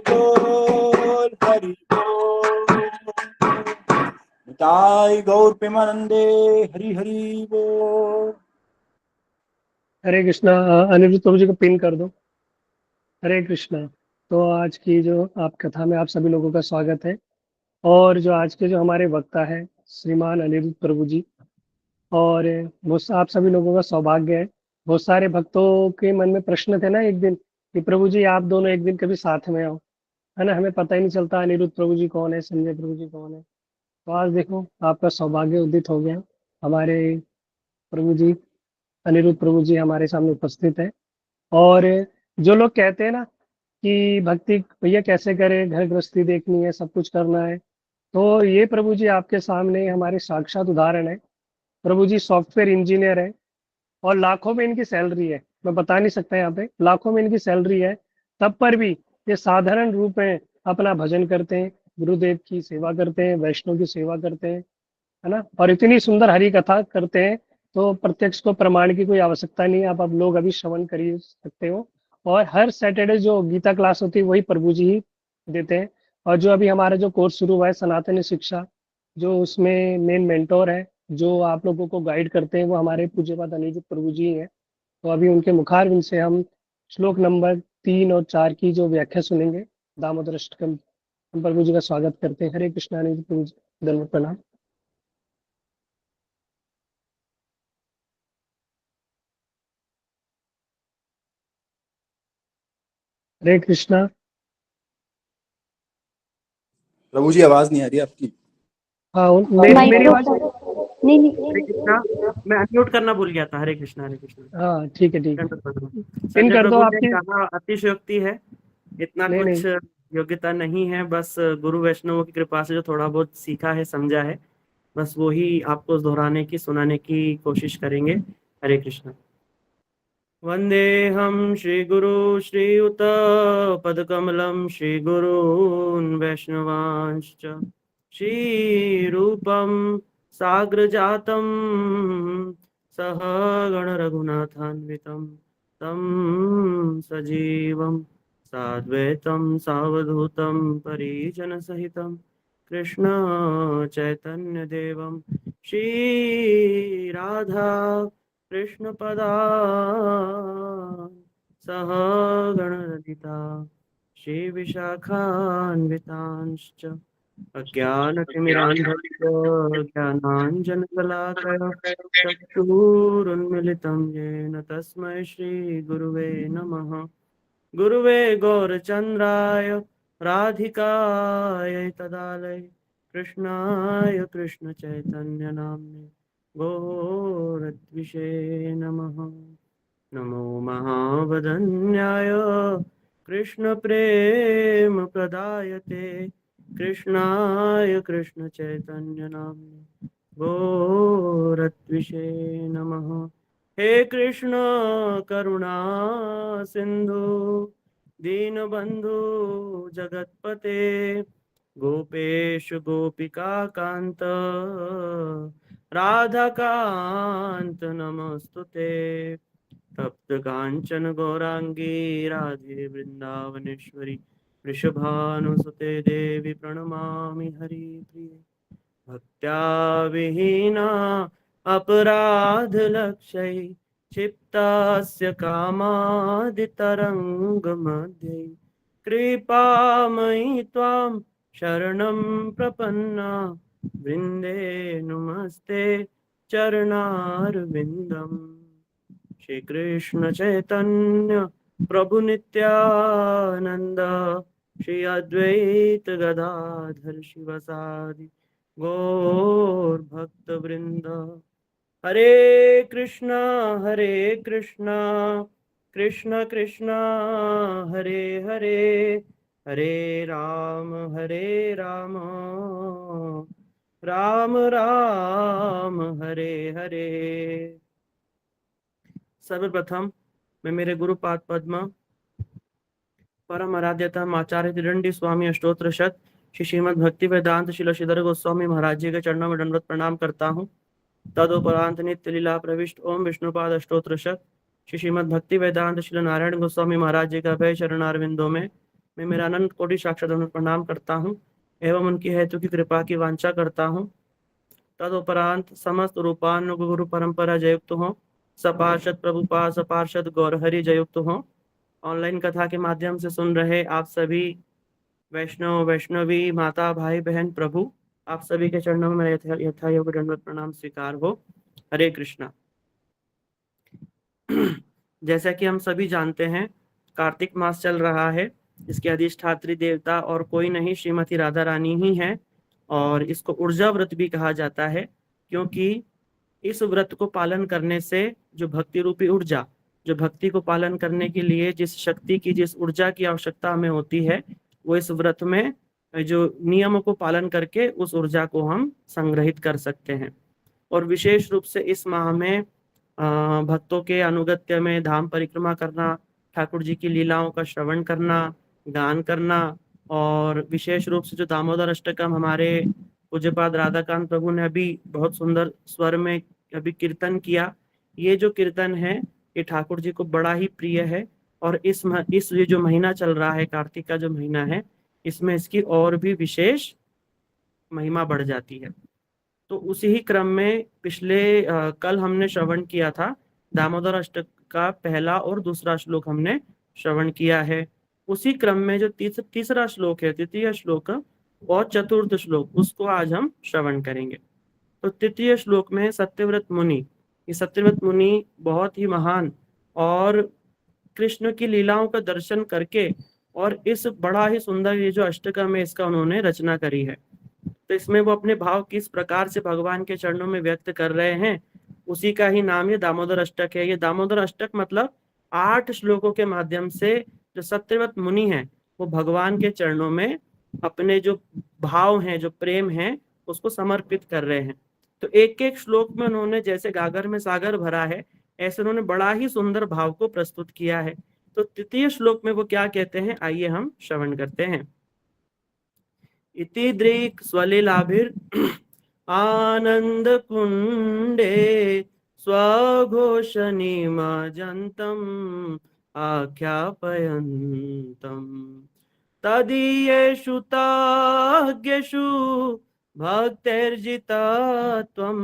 बोल हरि बोल। निताई गौर प्रेमानंदे हरि हरि बोल। हरे कृष्णा। अनिरुद्ध प्रभु जी को पिन कर दो। हरे कृष्णा। तो आज की जो आप कथा में आप सभी लोगों का स्वागत है। और जो आज के जो हमारे वक्ता है श्रीमान अनिरुद्ध प्रभु जी, और आप सभी लोगों का सौभाग्य है। बहुत सारे भक्तों के मन में प्रश्न थे ना एक दिन कि प्रभु जी आप दोनों एक दिन कभी साथ में आओ, है ना। हमें पता ही नहीं चलता अनिरुद्ध प्रभु जी कौन है, संजय प्रभु जी कौन है। तो आज देखो आपका सौभाग्य उदित हो गया। हमारे प्रभु जी, अनिरुद्ध प्रभु जी हमारे सामने उपस्थित है। और जो लोग कहते हैं ना कि भक्ति भैया कैसे करें, घर गृहस्थी देखनी है, सब कुछ करना है, तो ये प्रभु जी आपके सामने हमारे साक्षात उदाहरण है। प्रभु जी सॉफ्टवेयर इंजीनियर है और लाखों में इनकी सैलरी है। मैं बता नहीं सकता यहाँ पे, लाखों में इनकी सैलरी है। तब पर भी ये साधारण रूप में अपना भजन करते हैं, गुरुदेव की सेवा करते हैं, वैष्णव की सेवा करते हैं, है ना। और इतनी सुंदर हरि कथा करते हैं, तो प्रत्यक्ष को प्रमाण की कोई आवश्यकता नहीं है। आप अब लोग अभी श्रवण कर ही सकते हो। और हर सैटरडे जो गीता क्लास होती है वही प्रभु जी ही देते हैं। और जो अभी हमारा जो कोर्स शुरू हुआ है सनातन शिक्षा, जो उसमें मेन मेंटोर है, जो आप लोगों को गाइड करते हैं, वो हमारे पूज्यपाद अनिरुद्ध प्रभु जी हैं। तो अभी उनके मुखारविंद से हम श्लोक नंबर 3 और 4 की जो व्याख्या सुनेंगे। दामोदर अष्टकम। हम प्रभु जी का स्वागत करते हैं। हरे कृष्णा। अनिरुद्ध प्रभु जी दंडवत प्रणाम। हरे कृष्णा। प्रभु जी आवाज नहीं आ रही आपकी। हाँ मेरी आवाज। नहीं नहीं। हरे कृष्णा। मैं अनम्यूट करना भूल गया था। हरे कृष्णा हरे कृष्णा। हाँ ठीक है, ठीक है। पिन संजय कर दो प्रभु ने आपकी। कहा अतिशयोक्ति है, इतना नहीं कुछ नहीं, योग्यता नहीं है, बस गुरु वैष्णवों की कृपा से जो थोड़ा बहुत सीखा है समझा है, बस वो ही आपको दोहराने की सुनाने की कोशिश करेंगे। हरे कृष्णा। वंदेहम श्री गुरु श्रीयुत पदकमलम श्री गुरून् वैष्णवांश्च श्रीरूपं साग्रजातं सह गण रघुनाथान्वितं तं सजीवं साद्वैतं सावधूतं परिजनसहितं कृष्ण चैतन्य देवं श्री राधा कृष्ण पदा सह गणललिता श्री विशाखान्वितांश्च अज्ञानतिमिरान्धस्य ज्ञानाञ्जनशलाकया चक्षुरुन्मिलितं येन तस्मै श्रीगुरुवे नमः। गुरुवे गौरचन्द्राय राधिकायै तदालय कृष्णाय कृष्णचैतन्यनाम्ने गौरद्विषे नमः। नमो महावदन्याय कृष्णप्रेम प्रदायते कृष्णाय कृष्णचैतन्यनाम्ने गौरद्विषे नमः। हे कृष्ण करुणा सिंधु दीनबंधु जगतपते गोपेश गोपिका कांत राधाकांत नमस्तुते। तप्त कांचन गौरांगी राधे वृंदावनेश्वरी वृषभानुसुते देवी प्रणमामि हरिप्रिये। भक्त्या विहीना अपराध लक्ष्यै क्षिप्तास्य कामादितरङ्गमध्ये कृपामयि त्वां शरणं प्रपन्ना वृन्दे नमस्ते चरणारविन्दम्। श्री कृष्ण चैतन्य प्रभु नित्यानंद श्री अद्वैत गदाधर शिवसादि गौर भक्त वृंद। हरे कृष्णा कृष्ण कृष्ण हरे हरे, हरे राम राम राम हरे हरे। सर्वप्रथम मैं मेरे गुरुपाद पद्म परम आराध्यतम आचार्य त्रिदंडी स्वामी अष्टोत्र शत श्री श्रीमद भक्ति वेदांत शिल श्रीधर गोस्वामी महाराज जी के चरणों में दंडवत प्रणाम करता हूँ। तदोपरांत नित्य लीला प्रविष्ट ओम विष्णुपाद अष्टोत्र शत श्री श्रीमद भक्ति वेदांत शिल नारायण गोस्वामी महाराज जी का भय चरणारविंदों में मैं मेरा अनंत कोटि साक्षात प्रणाम करता हूँ एवं उनकी हेतु की कृपा की वांछा करता हूँ। तदुपरांत समस्त रूपान गुरु परंपरा जयुक्त हो, सपार्षद प्रभुपाद सपार्षद गौरहरि जयुक्त हो। ऑनलाइन कथा के माध्यम से सुन रहे आप सभी वैष्णव वैष्णवी माता भाई बहन प्रभु, आप सभी के चरणों में यथायोग दंडवत प्रणाम स्वीकार हो। हरे कृष्णा। जैसा कि हम सभी जानते हैं, कार्तिक मास चल रहा है। इसके अधिष्ठात्री देवता और कोई नहीं, श्रीमती राधा रानी ही है। और इसको ऊर्जा व्रत भी कहा जाता है, क्योंकि इस व्रत को पालन करने से जो भक्ति रूपी ऊर्जा, जो भक्ति को पालन करने के लिए जिस शक्ति की, जिस ऊर्जा की आवश्यकता हमें होती है, वो इस व्रत में जो नियमों को पालन करके उस ऊर्जा को हम संग्रहित कर सकते हैं। और विशेष रूप से इस माह में भक्तों के अनुगत्य में धाम परिक्रमा करना, ठाकुर जी की लीलाओं का श्रवण करना, गान करना, और विशेष रूप से जो दामोदर अष्टकम हमारे पूज्यपाद राधाकांत प्रभु ने अभी बहुत सुंदर स्वर में अभी कीर्तन किया, ये जो कीर्तन है ये ठाकुर जी को बड़ा ही प्रिय है। और इस ये जो महीना चल रहा है, कार्तिक का जो महीना है, इसमें इसकी और भी विशेष महिमा बढ़ जाती है। तो उसी ही क्रम में कल हमने श्रवण किया था दामोदर अष्टक का पहला और दूसरा श्लोक हमने श्रवण किया है। उसी क्रम में जो तीसरा श्लोक है, तृतीय श्लोक और चतुर्थ श्लोक, उसको आज हम श्रवण करेंगे। तो तृतीय श्लोक में सत्यव्रत मुनि, ये सत्यव्रत मुनि बहुत ही महान और कृष्ण की लीलाओं का दर्शन करके और इस बड़ा ही सुंदर ये जो अष्टकम है इसका उन्होंने रचना करी है। तो इसमें वो अपने भाव किस प्रकार से भगवान के चरणों में व्यक्त कर रहे हैं, उसी का ही नाम ये दामोदर अष्टक है। ये दामोदर अष्टक मतलब 8 श्लोकों के माध्यम से जो सत्यव्रत मुनि हैं वो भगवान के चरणों में अपने जो भाव हैं, जो प्रेम है, उसको समर्पित कर रहे हैं। तो एक एक श्लोक में उन्होंने जैसे गागर में सागर भरा है, ऐसे उन्होंने बड़ा ही सुंदर भाव को प्रस्तुत किया है। तो तृतीय श्लोक में वो क्या कहते हैं, आइए हम श्रवण करते हैं। इति दृक् स्वलीलाभिर आनंद कुंडे स्वघोषनिमजन्तम् आख्यापयन्तम् तदीयेषु ताज्ञेषु भक्तिर्जिता त्वं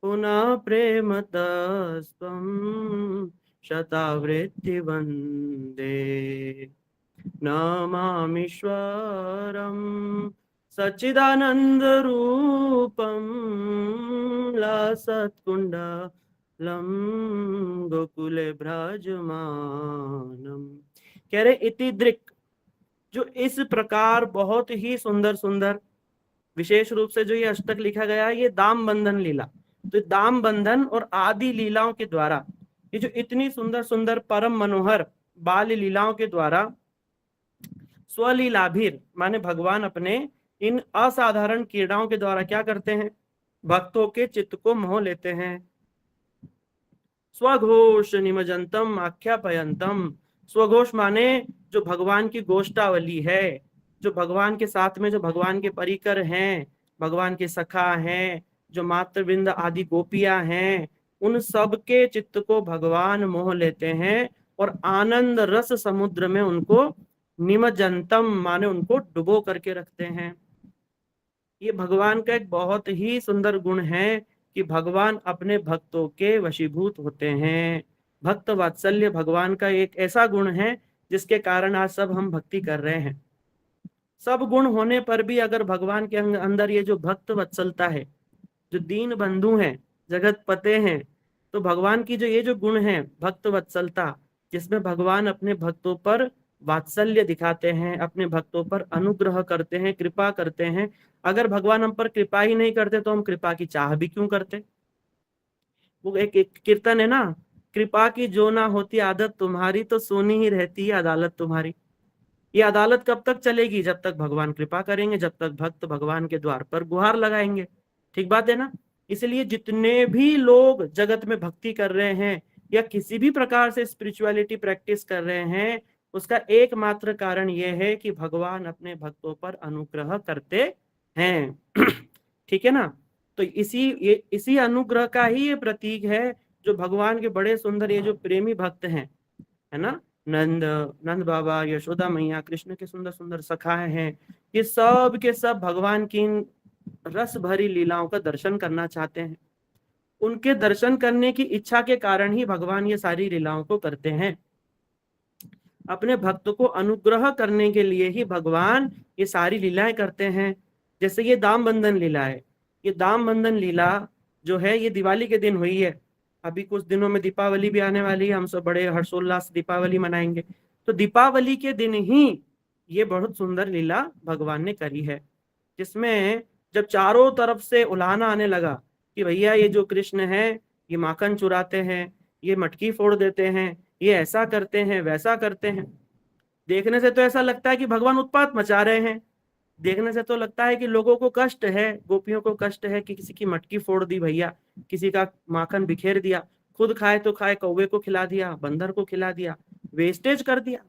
पुनः प्रेमतस्त्वं शतावृत्ति वन्दे। नमामीश्वरं सच्चिदानन्दरूपं लसत्कुण्डलं गोकुले भ्राजमानम्। कह रहे इति दृक्, जो इस प्रकार बहुत ही सुंदर सुंदर, विशेष रूप से जो ये अष्टक लिखा गया है ये दाम बंधन लीला, तो दाम बंधन और आदि लीलाओं के द्वारा ये जो इतनी सुंदर सुंदर परम मनोहर बाल लीलाओं के द्वारा स्वलीलाभिर माने भगवान अपने इन असाधारण क्रीड़ाओं के द्वारा क्या करते हैं, भक्तों के चित्त को मोह लेते हैं। स्वघोष निमजंतम आख्यापयंतम, स्वघोष माने जो भगवान की गोष्ठावली है, जो भगवान के साथ में जो भगवान के परिकर हैं, भगवान के सखा हैं, जो मातृवृंद आदि गोपियां हैं, उन सब के चित्त को भगवान मोह लेते हैं और आनंद रस समुद्र में उनको निमजंतम माने उनको डुबो करके रखते हैं। ये भगवान का एक बहुत ही सुंदर गुण है कि भगवान अपने भक्तों के वशीभूत होते हैं। भक्त वात्सल्य भगवान का एक ऐसा गुण है जिसके कारण आज सब हम भक्ति कर रहे हैं। सब गुण होने पर भी अगर भगवान के अंदर ये जो भक्त वत्सलता है, जो दीन बंधु हैं, जगत पते हैं, तो भगवान की जो ये जो गुण है भक्त वत्सलता, जिसमें भगवान अपने भक्तों पर वात्सल्य दिखाते हैं, अपने भक्तों पर अनुग्रह करते हैं, कृपा करते हैं। अगर भगवान हम पर कृपा ही नहीं करते तो हम कृपा की चाह भी क्यों करते। वो एक कीर्तन है ना, कृपा की जो ना होती आदत तुम्हारी तो सोनी ही रहती है अदालत तुम्हारी। ये अदालत कब तक चलेगी, जब तक भगवान कृपा करेंगे, जब तक भक्त भगवान के द्वार पर गुहार लगाएंगे। ठीक बात है ना। इसलिए जितने भी लोग जगत में भक्ति कर रहे हैं या किसी भी प्रकार से स्पिरिचुअलिटी प्रैक्टिस कर रहे हैं, उसका एकमात्र कारण यह है कि भगवान अपने भक्तों पर अनुग्रह करते हैं। ठीक है ना। तो इसी अनुग्रह का ही ये प्रतीक है जो भगवान के बड़े सुंदर ये जो प्रेमी भक्त हैं, है ना, नंद, नंद बाबा, यशोदा मैया, कृष्ण के सुंदर सुंदर सखाए हैं, ये सब के सब भगवान की इन रस भरी लीलाओं का दर्शन करना चाहते हैं। उनके दर्शन करने की इच्छा के कारण ही भगवान ये सारी लीलाओं को करते हैं। अपने भक्त को अनुग्रह करने के लिए ही भगवान ये सारी लीलाएं करते हैं। जैसे ये दाम बंधन लीला है, ये दाम बंधन लीला जो है ये दिवाली के दिन हुई है। अभी कुछ दिनों में दीपावली भी आने वाली है, हम सब बड़े हर्षोल्लास से दीपावली मनाएंगे। तो दीपावली के दिन ही ये बहुत सुंदर लीला भगवान ने करी है, जिसमें जब चारों तरफ से उलाहना आने लगा कि भैया ये जो कृष्ण है ये माखन चुराते हैं, ये मटकी फोड़ देते हैं, ये ऐसा करते हैं, वैसा करते हैं। देखने से तो ऐसा लगता है कि भगवान उत्पात मचा रहे हैं, देखने से तो लगता है कि लोगों को कष्ट है, गोपियों को कष्ट है कि किसी की मटकी फोड़ दी भैया, किसी का माखन बिखेर दिया, खुद खाए तो खाए, कौवे को खिला दिया, बंदर को खिला दिया, वेस्टेज कर दिया।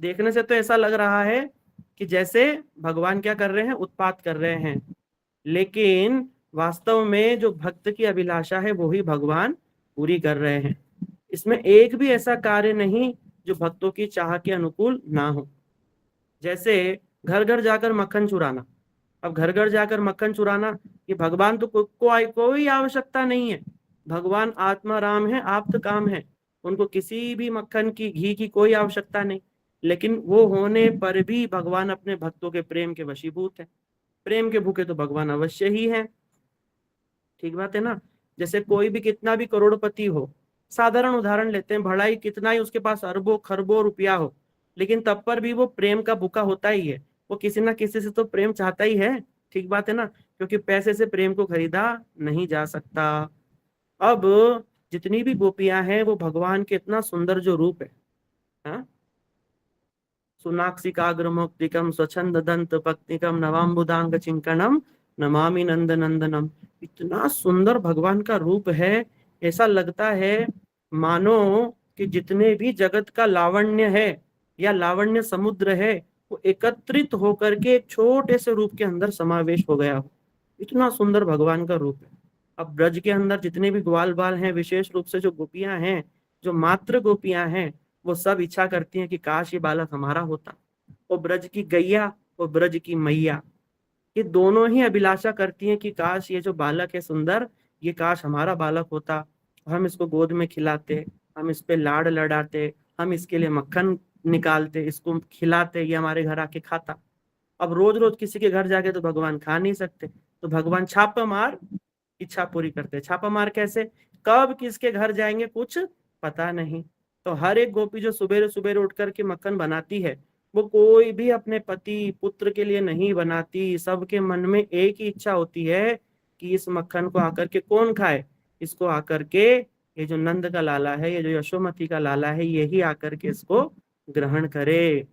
देखने से तो ऐसा लग रहा है कि जैसे भगवान क्या कर रहे हैं, उत्पात कर रहे हैं। लेकिन वास्तव में जो भक्त की अभिलाषा है वो ही भगवान पूरी कर रहे हैं। इसमें एक भी ऐसा कार्य नहीं जो भक्तों की चाह के अनुकूल ना हो। जैसे घर घर जाकर मक्खन चुराना, अब घर घर जाकर मक्खन चुराना ये भगवान तो कोई आवश्यकता नहीं है। भगवान आत्मा राम है, आप्त काम है, उनको किसी भी मक्खन की, घी की कोई आवश्यकता नहीं। लेकिन वो होने पर भी भगवान अपने भक्तों के प्रेम के वशीभूत है। प्रेम के भूखे तो भगवान अवश्य ही है। ठीक बात है ना। जैसे कोई भी कितना भी करोड़पति हो, साधारण उदाहरण लेते हैं, भलाई कितना ही उसके पास अरबों खरबों रुपया हो, लेकिन तब पर भी वो प्रेम का भूखा होता ही है। वो किसी ना किसी से तो प्रेम चाहता ही है। ठीक बात है ना, क्योंकि पैसे से प्रेम को खरीदा नहीं जा सकता। अब जितनी भी गोपियां हैं वो भगवान के इतना सुंदर जो रूप है, हाँ? सुनाक्षिकाग्रमुक्तिकम स्वच्छंद दंत पक्तिकम नवाम्बुदांग चिंकणम नमामि नंद नंदनम। इतना सुंदर भगवान का रूप है, ऐसा लगता है मानो कि जितने भी जगत का लावण्य है या लावण्य समुद्र है वो एकत्रित होकर के एक छोटे से रूप के अंदर समावेश हो गया हो। इतना सुंदर भगवान का रूप है। अब ब्रज के अंदर जितने भी ग्वाल बाल हैं, विशेष रूप से जो गोपियां हैं, जो मात्र गोपियां हैं, वो सब इच्छा करती हैं कि काश ये बालक हमारा होता। वो ब्रज की गैया और ब्रज की मैया, ये दोनों ही अभिलाषा करती हैं कि काश ये जो बालक है सुंदर, ये काश हमारा बालक होता, हम इसको गोद में खिलाते, हम इस पे लाड लड़ाते, हम इसके लिए मक्खन निकालते, इसको खिलाते, ये हमारे घर आके खाता। अब रोज रोज किसी के घर जाके तो भगवान खा नहीं सकते, तो भगवान छापा मार इच्छा पूरी करते। छापा मार कैसे, कब किसके घर जाएंगे कुछ पता नहीं। तो हर एक गोपी जो सुबेरे सुबेरे उठ करके मक्खन बनाती है, वो कोई भी अपने पति पुत्र के लिए नहीं बनाती। सबके मन में एक ही इच्छा होती है कि इस मक्खन को आकर के कौन खाए, इसको आकर के ये जो नंद का लाला है, ये जो यशोमती का लाला है, यही आकर के इसको ग्रहण करे।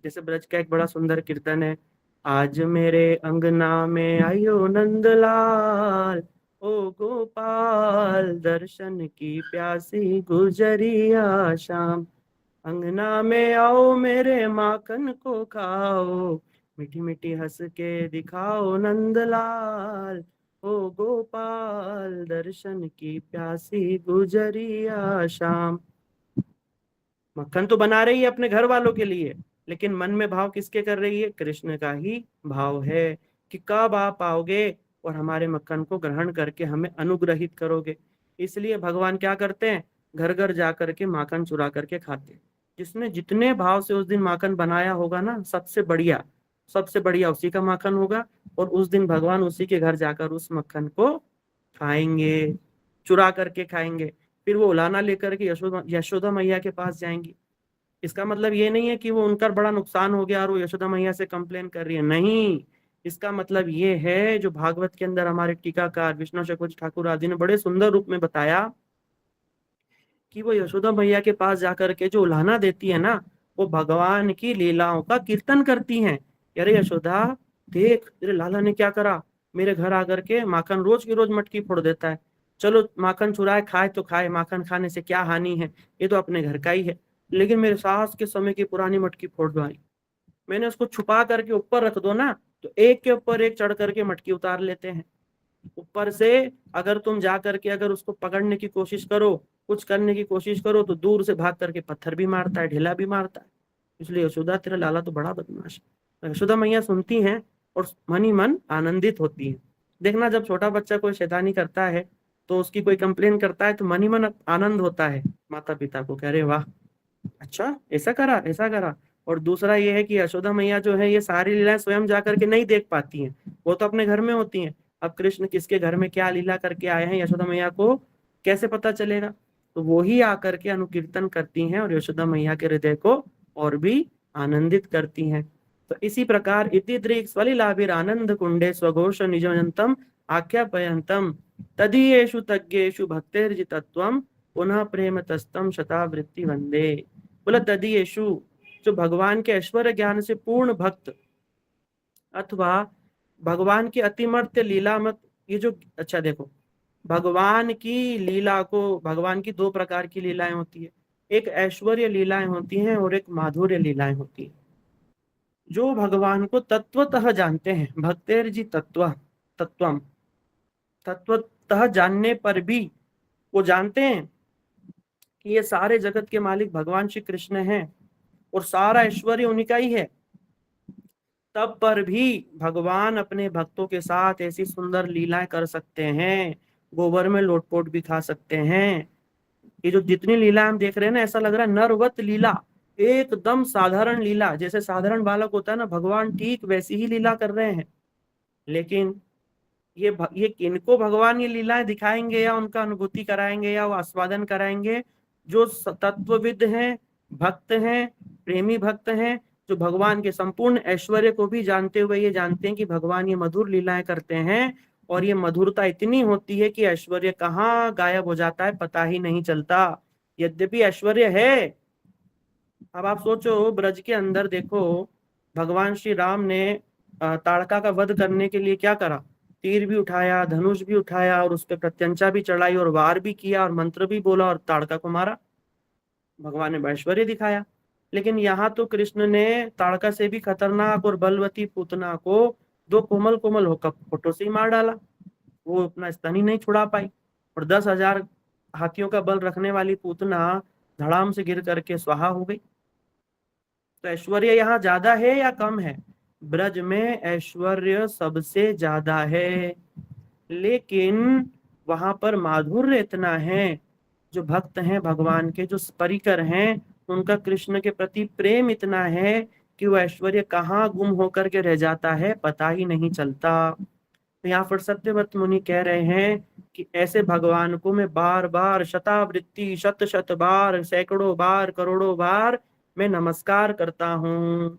जैसे ब्रज का एक बड़ा सुंदर कीर्तन है, आज मेरे अंगना में आयो नंदलाल, ओ गोपाल दर्शन की प्यासी गुजरिया शाम। अंगना में आओ मेरे माखन को खाओ, मीठी मीठी हंस के दिखाओ नंदलाल, ओ गोपाल दर्शन की प्यासी गुजरिया शाम। मक्खन तो बना रही है अपने घर वालों के लिए, लेकिन मन में भाव किसके कर रही है, कृष्ण का ही भाव है कि कब आप आओगे और हमारे मक्खन को ग्रहण करके हमें अनुग्रहित करोगे। इसलिए भगवान क्या करते हैं, घर घर जा करके माखन चुरा करके खाते हैं। जिसने जितने भाव से उस दिन माखन बनाया होगा ना, सबसे बढ़िया उसी का माखन होगा, और उस दिन भगवान उसी के घर जाकर उस मक्खन को खाएंगे, चुरा करके खाएंगे। फिर वो उलाना लेकर के यशोदा मैया के पास जाएंगी। इसका मतलब ये नहीं है कि वो उनका बड़ा नुकसान हो गया और वो यशोदा मैया से कंप्लेन कर रही है, नहीं। इसका मतलब ये है, जो भागवत के अंदर हमारे टीकाकार विष्णु चक्रवर्ती ठाकुर आदि ने बड़े सुंदर रूप में बताया कि वो यशोदा मैया के पास जाकर के जो उलाहना देती है ना, वो भगवान की लीलाओं का कीर्तन करती हैं। अरे यशोदा, देख तेरे लाला ने क्या करा, मेरे घर आकर के माखन रोज की रोज मटकी फोड़ देता है। चलो माखन चुराए खाए तो खाए, माखन खाने से क्या हानि है, ये तो अपने घर का ही है। लेकिन मेरे सास के समय की पुरानी मटकी फोड़ दवाई, मैंने उसको छुपा करके ऊपर रख दो ना, तो एक के ऊपर एक चढ़ करके मटकी उतार लेते हैं। ऊपर से अगर तुम जा करके अगर उसको पकड़ने की कोशिश करो कुछ करने की कोशिश करो तो दूर से भाग करके पत्थर भी मारता है, ढेला भी मारता है। इसलिए यशोदा तेरा लाला तो बड़ा बदमाश है। तो यशोदा मैया सुनती हैं और मन ही मन आनंदित होती है। देखना, जब छोटा बच्चा कोई शैतानी करता है तो उसकी कोई कंप्लेन करता है तो मन ही मन आनंद होता है माता पिता को, कह रहे वाह, अच्छा ऐसा करा ऐसा करा। और दूसरा ये है कि यशोदा मैया जो है ये सारी लीलाएं स्वयं जा करके नहीं देख पाती हैं, वो तो अपने घर में होती हैं। अब कृष्ण किसके घर में क्या लीला करके आए हैं यशोदा मैया को कैसे पता चलेगा? तो वो ही आकर के अनुकीर्तन करती हैं और यशोदा मैया के हृदय को और भी आनंदित करती हैं। तो इसी प्रकार इति आनंद कुंडे स्वघोष निजयंतम आख्यापयंतम तदीयेषु तज्ञेषु भक्तेर्जितत्वम पुनः प्रेम तस्तम शतावृत्ति वंदे। बोला तदीयेषु, जो भगवान के ऐश्वर्य ज्ञान से पूर्ण भक्त अथवा भगवान की अतिमर्त्य लीला मत, ये जो, अच्छा देखो, भगवान की लीला को, भगवान की दो प्रकार की लीलाएं होती है, एक ऐश्वर्य लीलाएं होती हैं और एक माधुर्य लीलाएं होती हैं। जो भगवान को तत्वतः जानते हैं, भक्तेर जी तत्वम, तत्वतः जानने पर भी वो जानते हैं कि ये सारे जगत के मालिक भगवान श्री कृष्ण हैं और सारा ऐश्वर्य उन्हीं का ही है, तब पर भी भगवान अपने भक्तों के साथ ऐसी सुंदर लीलाएं कर सकते हैं, गोबर में लोटपोट भी खा सकते हैं। ये जो जितनी लीला हम देख रहे हैं ना, ऐसा लग रहा है नरवत लीला, एकदम साधारण लीला, जैसे साधारण बालक होता है ना, भगवान ठीक वैसी ही लीला कर रहे हैं। लेकिन ये किनको भगवान ये लीलाएं दिखाएंगे या उनका अनुभूति कराएंगे या वो आस्वादन कराएंगे? जो तत्वविद हैं, भक्त हैं, प्रेमी भक्त हैं, जो भगवान के संपूर्ण ऐश्वर्य को भी जानते हुए ये जानते हैं कि भगवान ये मधुर लीलाएं करते हैं और ये मधुरता इतनी होती है कि ऐश्वर्य कहाँ गायब हो जाता है पता ही नहीं चलता। यद्यपि ऐश्वर्य है, अब आप सोचो, ब्रज के अंदर देखो, भगवान श्री राम ने ताड़का का वध करने के लिए क्या करा? तीर भी उठाया, धनुष भी उठाया और उस पर प्रत्यंचा भी चढ़ाई और वार भी किया और मंत्र भी बोला और ताड़का को मारा। भगवान ने ऐश्वर्य दिखाया। लेकिन यहाँ तो कृष्ण ने ताड़का से भी खतरनाक और बलवती पूतना को दो कोमल कोमल होकर फोटो से ही मार डाला। वो अपना स्तन ही नहीं छुड़ा पाई और 10,000 हाथियों का बल रखने वाली पूतना धड़ाम से गिर करके स्वाहा हो गई। तो ऐश्वर्य यहाँ ज्यादा है या कम है? ब्रज में ऐश्वर्य सबसे ज्यादा है, लेकिन वहां पर माधुर्य इतना है, जो भक्त हैं भगवान के, जो परिकर हैं, उनका कृष्ण के प्रति प्रेम इतना है कि वो ऐश्वर्य कहाँ गुम होकर के रह जाता है पता ही नहीं चलता। तो यहाँ पर सत्यव्रत मुनि कह रहे हैं कि ऐसे भगवान को मैं बार बार शतावृत्ति शत शत बार, सैकड़ों बार, करोड़ों बार मैं नमस्कार करता हूँ।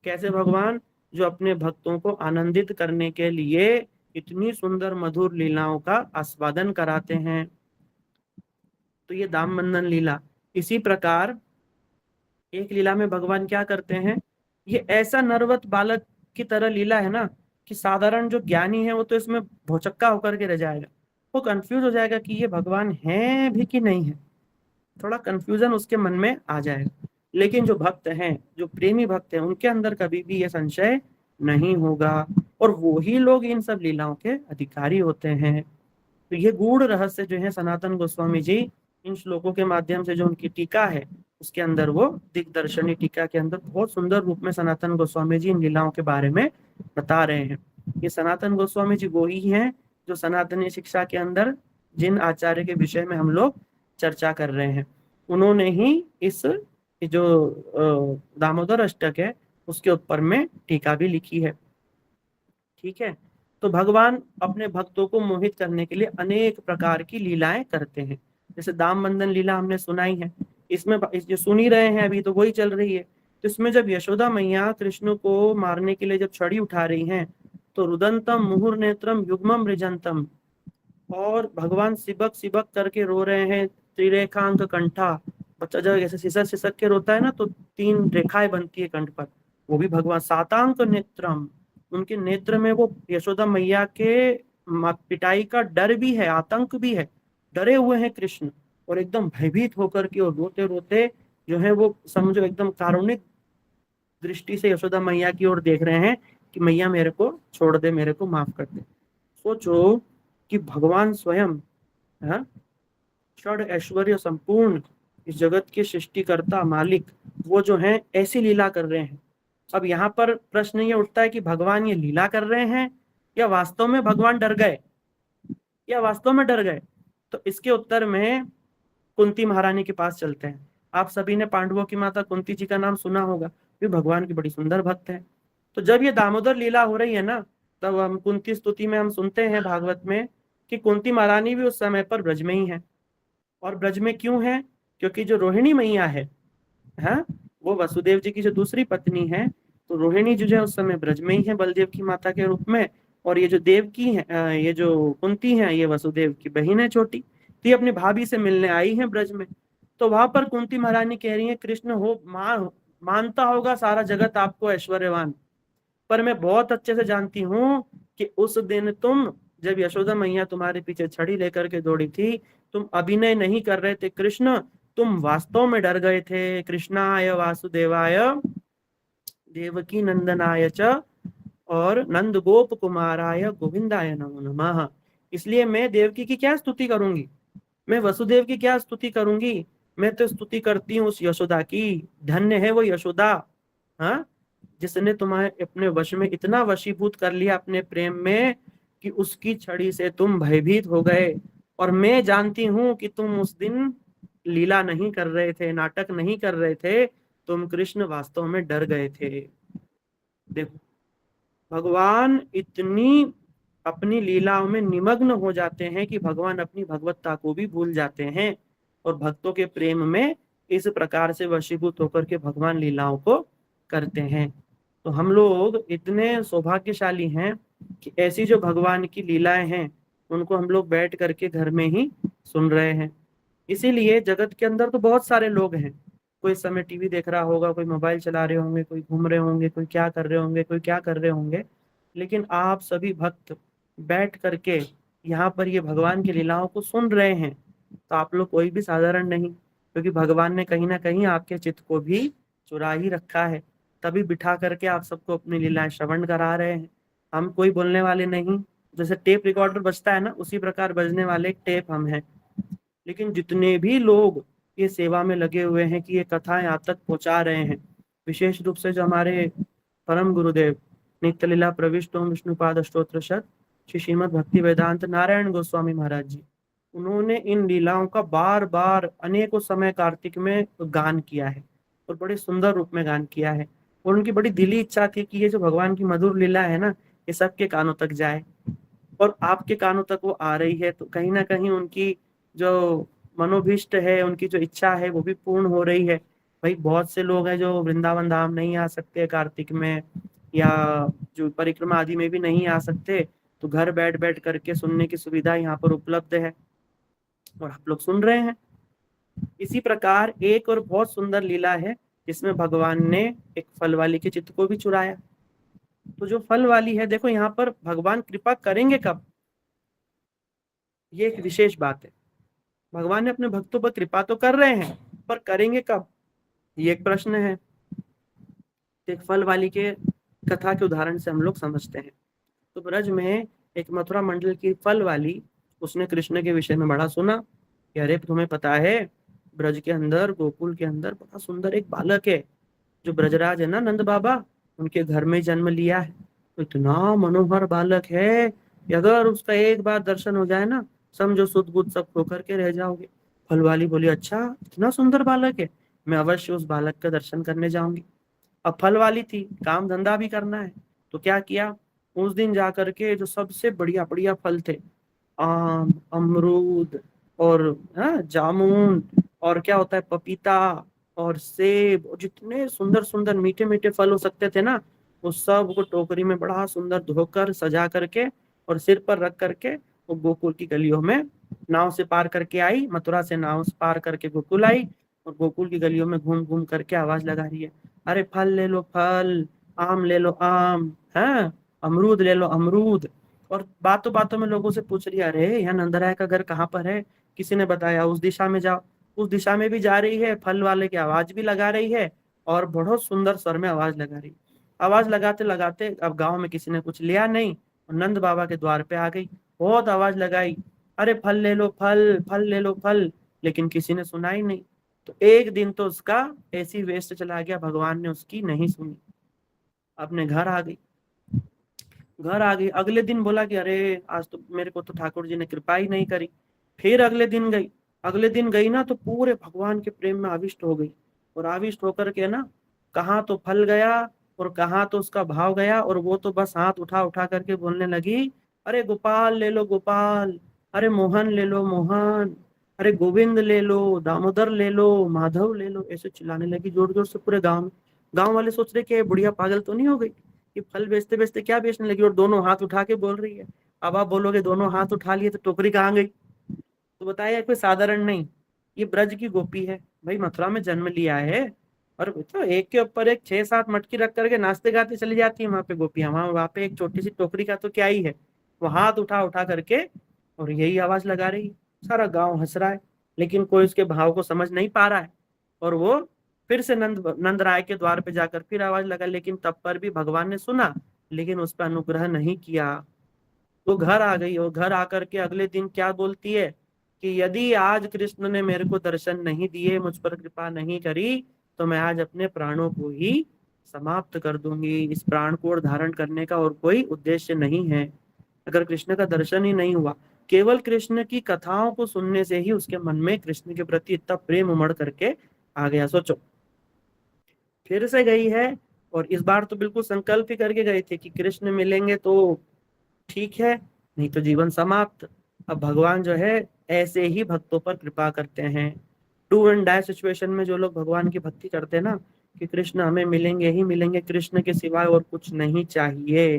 कैसे भगवान? जो अपने भक्तों को आनंदित करने के लिए इतनी सुंदर मधुर लीलाओं का आस्वादन कराते हैं। तो ये दाम बंधन लीला, इसी प्रकार एक लीला में भगवान क्या करते हैं, ये ऐसा नरवत बालक की तरह लीला है ना कि साधारण जो ज्ञानी है वो तो इसमें भौचक्का होकर के रह जाएगा, वो कंफ्यूज हो जाएगा कि ये भगवान है भी कि नहीं है, थोड़ा कंफ्यूजन उसके मन में आ जाएगा। लेकिन जो भक्त हैं, जो प्रेमी भक्त हैं, उनके अंदर कभी भी ये संशय नहीं होगा और वो ही लोग इन सब लीलाओं के अधिकारी होते हैं। तो ये गूढ़ रहस्य जो है सनातन गोस्वामी जी इन श्लोकों के माध्यम से, जो उनकी टीका है उसके अंदर, वो दिग्दर्शनी टीका के अंदर बहुत सुंदर रूप में सनातन गोस्वामी जी इन लीलाओं के बारे में बता रहे हैं। ये सनातन गोस्वामी जी वो ही हैं जो सनातनी शिक्षा के अंदर जिन आचार्य के विषय में हम लोग चर्चा कर रहे हैं, उन्होंने ही इस जो दामोदर अष्टक है उसके ऊपर में टीका भी लिखी है। ठीक है, तो भगवान अपने भक्तों को मोहित करने के लिए अनेक प्रकार की लीलाएं करते हैं। जैसे दाम बंधन लीला हमने सुनाई है, इसमें जो सुन ही रहे हैं अभी, तो वही चल रही है। तो इसमें जब यशोदा मैया कृष्ण को मारने के लिए जब छड़ी उठा रही हैं, तो रुदंतम मुहुर नेत्रम युग्मम मृजंतम, और भगवान सिबक सिबक करके रो रहे हैं, त्रिरेखांक कंठा, बच्चा जब ऐसे सिसक सिसक के रोता है ना तो 3 रेखाएं बनती है कंठ पर, वो भी भगवान। सातांक नेत्रम, उनके नेत्र में वो यशोदा मैया के पिटाई का डर भी है, आतंक भी है, डरे हुए हैं कृष्ण और एकदम भयभीत होकर के और रोते रोते जो है वो समझो एकदम कारुणिक दृष्टि से यशोदा मैया की ओर देख रहे हैं कि मैया मेरे को छोड़ दे, मेरे को माफ कर दे। सोचो कि भगवान स्वयं, हाँ, षड ऐश्वर्य संपूर्ण इस जगत के सृष्टिकर्ता मालिक वो जो हैं ऐसी लीला कर रहे हैं। अब यहाँ पर प्रश्न ये उठता है कि भगवान ये लीला कर रहे हैं या वास्तव में भगवान डर गए, या वास्तव में डर गए। तो इसके उत्तर में कुंती महारानी के पास चलते हैं। आप सभी ने पांडवों की माता कुंती जी का नाम सुना होगा, वे भगवान की बड़ी सुंदर भक्त है। तो जब ये दामोदर लीला हो रही है ना, तब हम कुंती स्तुति में हम सुनते हैं भागवत में कि कुंती महारानी भी उस समय पर ब्रज में ही है। और ब्रज में क्यों है? क्योंकि जो रोहिणी मैया है, हाँ, वो वसुदेव जी की जो दूसरी पत्नी है, तो रोहिणी जो है उस समय ब्रज में ही है बलदेव की माता के रूप में। और ये जो देवकी है, ये जो कुंती है, ये वसुदेव की बहन है छोटी, तो ये अपनी भाभी से मिलने आई है ब्रज में। तो वहां पर कुंती महारानी कह रही है कृष्ण हो मानता होगा सारा जगत आपको ऐश्वर्यवान, पर मैं बहुत अच्छे से जानती हूँ कि उस दिन तुम, जब यशोदा मैया तुम्हारे पीछे छड़ी लेकर के दौड़ी थी, तुम अभिनय नहीं कर रहे थे कृष्ण, तुम वास्तव में डर गए थे। कृष्णाय वासुदेवाय देवकी नंदनाय च और नंद गोप कुमाराय गोविंदाय नमो नमः। इसलिए मैं देवकी की क्या स्तुति करूंगी, मैं वसुदेव की क्या स्तुति करूंगी, मैं तो स्तुति करती हूँ उस यशोदा की। धन्य है वो यशोदा, हाँ, जिसने तुम्हें अपने वश में इतना वशीभूत कर लिया अपने प्रेम में कि उसकी छड़ी से तुम भयभीत हो गए। और मैं जानती हूं कि तुम उस दिन लीला नहीं कर रहे थे, नाटक नहीं कर रहे थे, तुम कृष्ण वास्तव में डर गए थे। देखो, भगवान इतनी अपनी लीलाओं में निमग्न हो जाते हैं कि भगवान अपनी भगवत्ता को भी भूल जाते हैं और भक्तों के प्रेम में इस प्रकार से वशीभूत होकर के भगवान लीलाओं को करते हैं। तो हम लोग इतने सौभाग्यशाली हैं कि ऐसी जो भगवान की लीलाएं हैं उनको हम लोग बैठ करके घर में ही सुन रहे हैं। इसीलिए जगत के अंदर तो बहुत सारे लोग हैं, कोई इस समय टीवी देख रहा होगा, कोई मोबाइल चला रहे होंगे, कोई घूम रहे होंगे, कोई क्या कर रहे होंगे, कोई क्या कर रहे होंगे, लेकिन आप सभी भक्त बैठ करके यहाँ पर ये भगवान की लीलाओं को सुन रहे हैं। तो आप लोग कोई भी साधारण नहीं, क्योंकि भगवान ने कहीं ना कहीं आपके चित्त को भी चुरा ही रखा है, तभी बिठा करके आप सबको अपनी लीलाएं श्रवण करा रहे हैं। हम कोई बोलने वाले नहीं, जैसे टेप रिकॉर्डर बजता है ना, उसी प्रकार बजने वाले एक टेप हम हैं। लेकिन जितने भी लोग ये सेवा में लगे हुए हैं कि ये कथाएं आप तक पहुंचा रहे हैं, विशेष रूप से जो हमारे परम गुरुदेव नित्य लीला प्रविष्ट ओम विष्णुपाद अष्टोत्र शत श्री श्रीमद भक्ति वेदांत नारायण गोस्वामी महाराज जी, उन्होंने इन लीलाओं का बार बार अनेकों समय कार्तिक में गान किया है और बड़े सुंदर रूप में गान किया है। और उनकी बड़ी दिली इच्छा थी कि ये जो भगवान की मधुर लीला है ना, ये सबके कानों तक जाए, और आपके कानों तक वो आ रही है। तो कहीं ना कहीं उनकी जो मनोभीष्ट है, उनकी जो इच्छा है, वो भी पूर्ण हो रही है। भाई बहुत से लोग हैं जो वृंदावन धाम नहीं आ सकते कार्तिक में, या जो परिक्रमा आदि में भी नहीं आ सकते, तो घर बैठ बैठ करके सुनने की सुविधा यहाँ पर उपलब्ध है और आप लोग सुन रहे हैं। इसी प्रकार एक और बहुत सुंदर लीला है जिसमें भगवान ने एक फल वाली के चित्त को भी चुराया। तो जो फल वाली है, देखो यहाँ पर भगवान कृपा करेंगे कब, ये एक विशेष बात है। भगवान ने अपने भक्तों पर कृपा तो कर रहे हैं, पर करेंगे कब, ये एक प्रश्न है। एक फल वाली के कथा के उदाहरण से हम लोग समझते हैं। तो ब्रज में एक मथुरा मंडल की फल वाली, उसने कृष्ण के विषय में बड़ा सुना कि अरे तुम्हें पता है, ब्रज के अंदर, गोकुल के अंदर बड़ा सुंदर एक बालक है, जो ब्रजराज है ना, नंद बाबा, उनके घर में जन्म लिया है। तो इतना मनोहर बालक है कि अगर उसका एक बार दर्शन हो जाए ना, समझो सुध बुध सब खो करके रह जाओगे। फल वाली बोली अच्छा, इतना सुंदर बालक है, मैं अवश्य उस बालक का दर्शन करने जाऊंगी। अब फल वाली थी, काम धंधा भी करना है, तो क्या किया, उस दिन जा करके जो सबसे बढ़िया बढ़िया फल थे, आम, अमरूद और जामुन, और क्या होता है पपीता और सेब, और जितने सुंदर सुंदर मीठे मीठे फल हो सकते थे ना, उस सब को टोकरी में बड़ा सुंदर धोकर सजा करके और सिर पर रख करके वो गोकुल की गलियों में नाव से पार करके आई। मथुरा से नाव से पार करके गोकुल आई और गोकुल की गलियों में घूम घूम करके आवाज लगा रही है, अरे फल ले लो फल, आम ले लो आम, है अमरूद ले लो अमरूद। और बातों बातों में लोगों से पूछ रही है, अरे यहाँ नंदराय का घर कहाँ पर है, किसी ने बताया उस दिशा में जाओ। उस दिशा में भी जा रही है, फल वाले की आवाज भी लगा रही है और बहुत सुंदर स्वर में आवाज लगा रही। आवाज लगाते लगाते अब गांव में किसी ने कुछ लिया नहीं, और नंद बाबा के द्वार पे आ गई, बहुत आवाज लगाई, अरे फल ले लो फल, फल ले लो फल। लेकिन किसी ने सुना ही नहीं। तो एक दिन तो उसका ऐसी वेस्ट चला गया, भगवान ने उसकी नहीं सुनी, अपने घर आ गई। घर आ गई, अगले दिन बोला कि अरे आज तो मेरे को तो ठाकुर जी ने कृपा ही नहीं करी। फिर अगले दिन गई, अगले दिन गई ना तो पूरे भगवान के प्रेम में आविष्ट हो गई। और आविष्ट होकर के ना कहाँ तो फल गया और कहाँ तो उसका भाव गया, और वो तो बस हाथ उठा उठा करके बोलने लगी, अरे गोपाल ले लो गोपाल, अरे मोहन ले लो मोहन, अरे गोविंद ले लो, दामोदर ले लो, माधव ले लो, ऐसे चिल्लाने लगी जोर जोर से पूरे गांव में। गांव वाले सोच रहे कि ये बुढ़िया पागल तो नहीं हो गई, कि फल बेचते बेचते क्या बेचने लगी और दोनों हाथ उठा के बोल रही है। अब आप बोलोगे दोनों हाथ उठा लिए तो टोकरी कहाँ गई? तो बताया कोई साधारण नहीं, ये ब्रज की गोपी है भाई, मथुरा में जन्म लिया है। और तो एक के ऊपर एक 6-7 मटकी रख करके नाचते गाते चली जाती है वहां पे गोपियां, वहां पे एक छोटी सी टोकरी का तो क्या ही है। वो हाथ उठा उठा करके और यही आवाज लगा रही है। सारा गांव हंस रहा है, लेकिन कोई उसके भाव को समझ नहीं पा रहा है। और वो फिर से नंद राय के द्वार पे जाकर फिर आवाज लगा, लेकिन तब पर भी भगवान ने सुना, लेकिन उस पर अनुग्रह नहीं किया। वो घर आ गई, और घर आकर के अगले दिन क्या बोलती है कि यदि आज कृष्ण ने मेरे को दर्शन नहीं दिए, मुझ पर कृपा नहीं करी, तो मैं आज अपने प्राणों को ही समाप्त कर दूंगी। इस प्राण को और धारण करने का और कोई उद्देश्य नहीं है। अगर कृष्ण का दर्शन ही नहीं हुआ, केवल कृष्ण की कथाओं को सुनने से ही उसके मन में कृष्ण के प्रति इतना प्रेम उमड़ करके आ गया। सोचो, फिर से गई है, और इस बार तो बिल्कुल संकल्प ही करके गए थे कि कृष्ण मिलेंगे तो ठीक है, नहीं तो जीवन समाप्त। अब भगवान जो है ऐसे ही भक्तों पर कृपा करते हैं। डू एंड डाई सिचुएशन में जो लोग भगवान की भक्ति करते हैं ना, कि कृष्ण हमें मिलेंगे ही मिलेंगे, कृष्ण के सिवाय और कुछ नहीं चाहिए,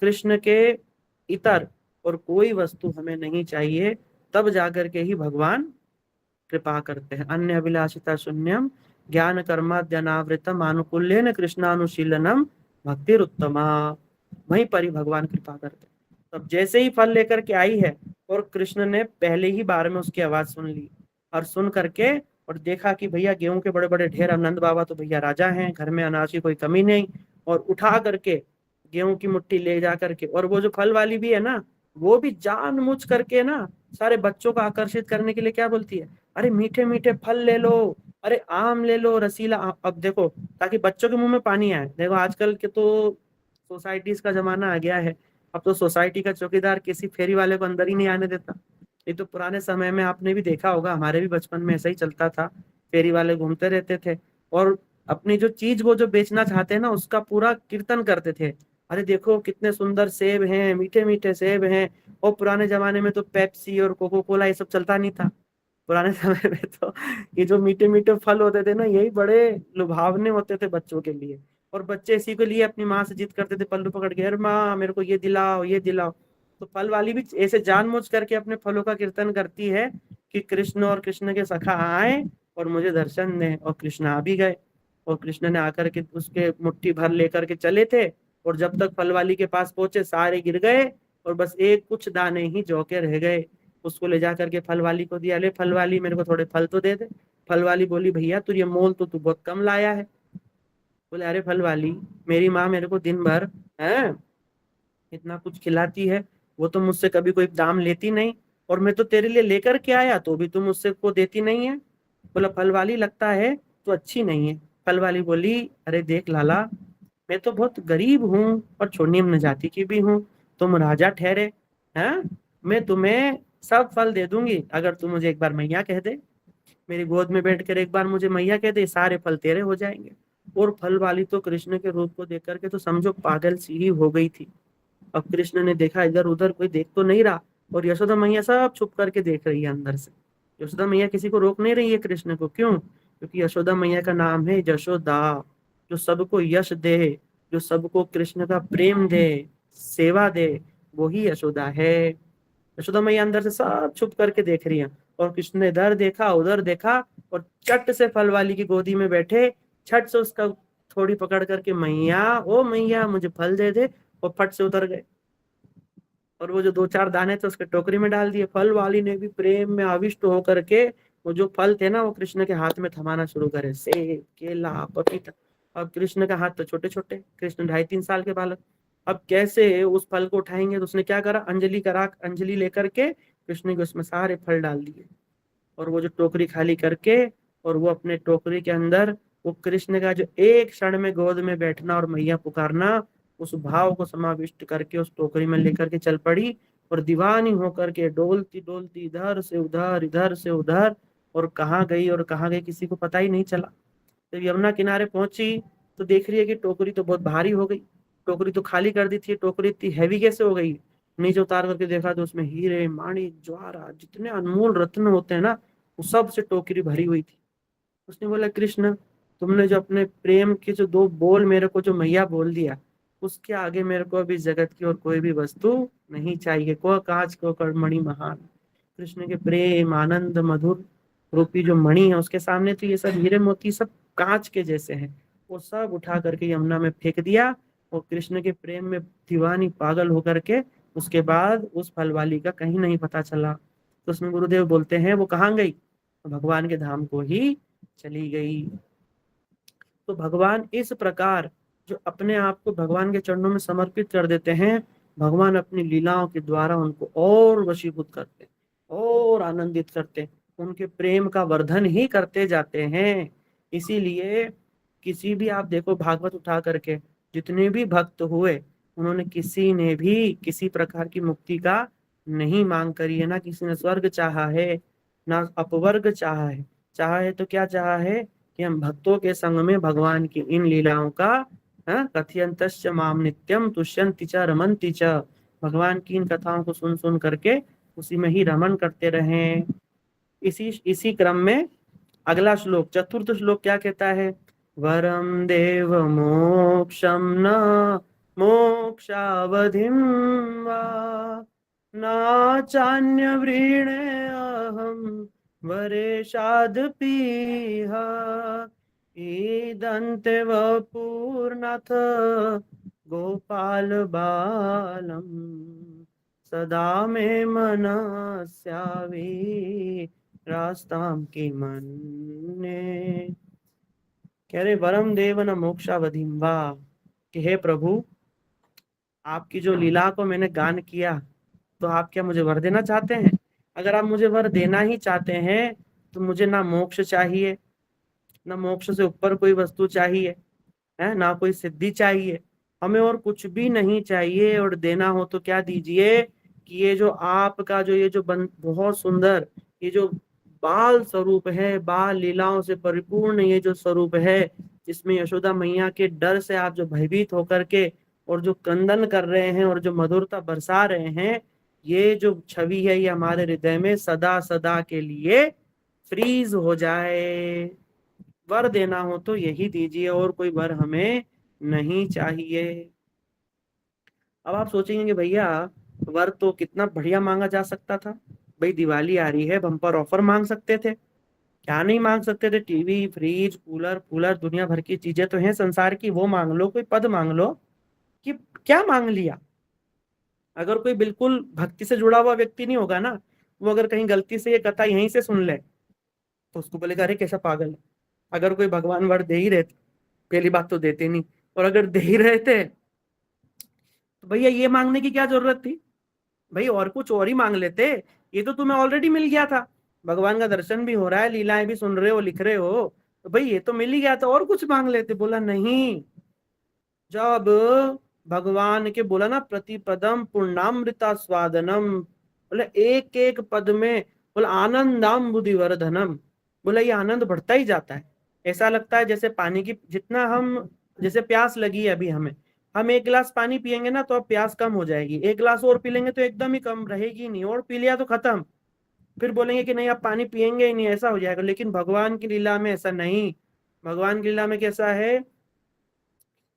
कृष्ण के इतर और कोई वस्तु हमें नहीं चाहिए, तब जाकर के ही भगवान कृपा करते हैं। अन्य अभिलाषिता शून्यम ज्ञान कर्माद्यनावृतम आनुकूल्येन कृष्णानुशीलनम भक्तिरुत्तमा, वहीं पर ही भगवान कृपा करते हैं। तब जैसे ही फल लेकर के आई है, और कृष्ण ने पहले ही बार में उसकी आवाज सुन ली, और सुन करके और देखा कि भैया गेहूं के बड़े बड़े ढेर, नंद बाबा तो भैया राजा हैं, घर में अनाज की कोई कमी नहीं, और उठा करके गेहूं की मुट्ठी ले जा करके, और वो जो फल वाली भी है ना, वो भी जानबूझ करके ना सारे बच्चों को आकर्षित करने के लिए क्या बोलती है, अरे मीठे मीठे फल ले लो, अरे आम ले लो, रसीला अब देखो, ताकि बच्चों के मुंह में पानी आए। देखो आजकल के तो सोसाइटीज का जमाना आ गया है, अब तो सोसाइटी का चौकीदार किसी फेरी वाले को अंदर ही नहीं आने देता। ये तो पुराने समय में आपने भी देखा होगा, हमारे भी बचपन में ऐसा ही चलता था, फेरी वाले घूमते रहते थे और अपनी जो चीज वो जो बेचना चाहते हैं ना, उसका पूरा कीर्तन करते थे। अरे देखो कितने सुंदर सेब हैं, मीठे मीठे सेब हैं। और पुराने जमाने में तो पेप्सी और कोको कोला ये सब चलता नहीं था। पुराने समय में तो ये जो मीठे मीठे फल होते थे ना, यही बड़े लुभावने होते थे बच्चों के लिए। और बच्चे इसी के लिए अपनी माँ से जिद करते थे पल्लू पकड़ के, अरे माँ मेरे को ये दिलाओ ये दिलाओ। तो फल वाली भी ऐसे जानबूझ करके अपने फलों का कीर्तन करती है कि कृष्ण और कृष्ण के सखा आए और मुझे दर्शन दें। और कृष्ण आ भी गए, और कृष्ण ने आकर के उसके मुट्ठी भर लेकर के चले थे, और जब तक फल वाली के पास पहुंचे सारे गिर गए, और बस एक कुछ दाने ही जौ के रह गए। उसको ले जा करके फल वाली को दिया, ले फल वाली मेरे को थोड़े फल तो दे दे। फल वाली बोली, भैया तू ये मोल तो तू बहुत कम लाया है। बोले, अरे फल वाली, मेरी माँ मेरे को दिन भर है इतना कुछ खिलाती है, वो तो मुझसे कभी कोई दाम लेती नहीं, और मैं तो तेरे लिए लेकर के आया तो भी तू मुझसे को देती नहीं है। बोला, फल वाली लगता है तो अच्छी नहीं है। फल वाली बोली, अरे देख लाला, मैं तो बहुत गरीब हूँ और छोटी निम्न जाति की भी हूँ, तुम राजा ठहरे हैं, मैं तुम्हें सब फल दे दूंगी अगर तुम मुझे एक बार मैया कह दे, मेरी गोद में बैठकर एक बार मुझे मैया कह दे, सारे फल तेरे हो जाएंगे। और फल वाली तो कृष्ण के रूप को देख करके तो समझो पागल सी ही हो गई थी। अब कृष्ण ने देखा इधर उधर कोई देख तो नहीं रहा, और यशोदा मैया सब छुप करके देख रही है अंदर से। यशोदा मैया किसी को रोक नहीं रही है कृष्ण को, क्यों? क्योंकि यशोदा मैया का नाम है यशोदा, जो सबको यश दे, जो सबको कृष्ण का प्रेम दे, सेवा दे, वही यशोदा है। यशोदा मैया अंदर से सब छुप करके देख रही है, और कृष्ण ने इधर देखा उधर देखा, और चट से फल वाली की गोदी में बैठे, छट से उसका थोड़ी पकड़ करके, मैया ओ मैया मुझे फल दे दे, और फट से उतर गए। और वो जो 2-4 दाने थे उसके टोकरी में डाल दिए। फल वाली ने भी प्रेम में आविष्ट होकर के वो जो फल थे ना, वो कृष्ण के हाथ में थमाना शुरू करे, सेब केला पपीता। अब कृष्ण का हाथ तो छोटे छोटे, कृष्ण 2.5-3 साल के बालक, अब कैसे उस फल को उठाएंगे? तो उसने क्या करा, अंजलि करा, अंजलि लेकर के कृष्ण के उसमें सारे फल डाल दिए। और वो जो टोकरी खाली करके और वो अपने टोकरी के अंदर वो कृष्ण का जो एक क्षण में गोद में बैठना और मैया पुकारना, उस भाव को समाविष्ट करके उस टोकरी में लेकर के चल पड़ी और दीवानी होकर के डोलती डोलती इधर से उधर और कहाँ गई और कहाँ गई किसी को पता ही नहीं चला। जब यमुना किनारे पहुंची तो देख रही है कि टोकरी तो बहुत भारी हो गई, टोकरी तो खाली कर दी थी, टोकरी इतनी हैवी कैसे हो गई। नीचे उतार करके देखा तो उसमें हीरे माणिक ज्वारा जितने अनमोल रत्न होते हैं ना, वो सब से टोकरी भरी हुई थी। उसने बोला, कृष्ण तुमने जो अपने प्रेम के जो दो बोल मेरे को जो मैया बोल दिया, उसके आगे मेरे को अभी जगत की और कोई भी वस्तु नहीं चाहिए। को कांच को मणि महान, कृष्ण के प्रेम आनंद मधुर रूपी जो मणि है उसके सामने तो ये सब हीरे मोती सब कांच के जैसे हैं। वो सब उठा करके यमुना में फेंक दिया और कृष्ण के प्रेम में दीवानी पागल होकर के उसके बाद उस फल वाली का कहीं नहीं पता चला। तो उसमें गुरुदेव बोलते हैं वो कहाँ गई, भगवान के धाम को ही चली गई। तो भगवान इस प्रकार जो अपने आप को भगवान के चरणों में समर्पित कर देते हैं, भगवान अपनी लीलाओं के द्वारा उनको और वशीभूत करते और आनंदित करते, उनके प्रेम का वर्धन ही करते जाते हैं। इसीलिए किसी भी आप देखो भागवत उठा करके जितने भी भक्त हुए, उन्होंने किसी ने भी किसी प्रकार की मुक्ति का नहीं मांग करी है। ना किसी ने स्वर्ग चाहा है, ना अपवर्ग चाहा है। चाहा है तो क्या चाहा है कि हम भक्तों के संग में भगवान की इन लीलाओं का कथयंतश्च माम नित्यम तुष्यन्ति च रमन्ति च, भगवान की इन कथाओं को सुन सुन करके उसी में ही रमन करते रहें। इसी क्रम में अगला श्लोक, चतुर्थ श्लोक क्या कहता है, वरम देव मोक्षम न मोक्षावधिम वा न चान्य वृणे अहम वरेशादपीह ईदन्ते वपूर्णथ गोपाल बालम सदा मे मनस्यावि रास्ताम की मन्ने। कह रहे वरम देव न मोक्षावधिम वा, कि हे प्रभु आपकी जो लीला को मैंने गान किया तो आप क्या मुझे वर देना चाहते हैं। अगर आप मुझे वर देना ही चाहते हैं तो मुझे ना मोक्ष चाहिए, ना मोक्ष से ऊपर कोई वस्तु चाहिए है, ना कोई सिद्धि चाहिए, हमें और कुछ भी नहीं चाहिए। और देना हो तो क्या दीजिए कि ये जो आपका जो ये जो बहुत सुंदर ये जो बाल स्वरूप है, बाल लीलाओं से परिपूर्ण ये जो स्वरूप है, जिसमें यशोदा मैया के डर से आप जो भयभीत होकर के और जो क्रंदन कर रहे हैं और जो मधुरता बरसा रहे हैं, ये जो छवि है ये हमारे हृदय में सदा सदा के लिए फ्रीज हो जाए। वर देना हो तो यही दीजिए, और कोई वर हमें नहीं चाहिए। अब आप सोचेंगे कि भैया वर तो कितना बढ़िया मांगा जा सकता था, भाई दिवाली आ रही है, बम्पर ऑफर मांग सकते थे, क्या नहीं मांग सकते थे, टीवी फ्रिज कूलर कूलर दुनिया भर की चीजें तो हैं संसार की, वो मांग लो, कोई पद मांग लो, कि क्या मांग लिया। अगर कोई बिल्कुल भक्ति से जुड़ा हुआ व्यक्ति नहीं होगा ना, वो अगर कहीं गलती से ये कथा यहीं से सुन ले तो उसको बोलेगा अरे कैसा पागल है। अगर कोई भगवान वर दे ही रहे, पहली बात तो देते नहीं, और अगर दे ही रहे थे तो भैया ये मांगने की क्या जरूरत थी, भाई और कुछ और ही मांग लेते, ये तो तुम्हें ऑलरेडी मिल गया था। भगवान का दर्शन भी हो रहा है, लीलाएं भी सुन रहे हो, लिख रहे हो, तो भाई ये तो मिल ही गया था, और कुछ मांग लेते। बोला नहीं, जब भगवान के बोला ना प्रतिपदम पूर्णामृता स्वादनम, बोला एक एक पद में, बोला आनंदाम बुद्धिवर्धनम, बोला ये आनंद बढ़ता ही जाता है। ऐसा लगता है जैसे पानी की जितना हम, जैसे प्यास लगी है अभी हमें, हम एक गिलास पानी पियेंगे ना तो अब प्यास कम हो जाएगी, एक गिलास और पी लेंगे तो एकदम ही कम रहेगी नहीं, और पी लिया तो खत्म, फिर बोलेंगे कि नहीं अब पानी पियेंगे ही नहीं, ऐसा हो जाएगा। लेकिन भगवान की लीला में ऐसा नहीं। भगवान की लीला में कैसा है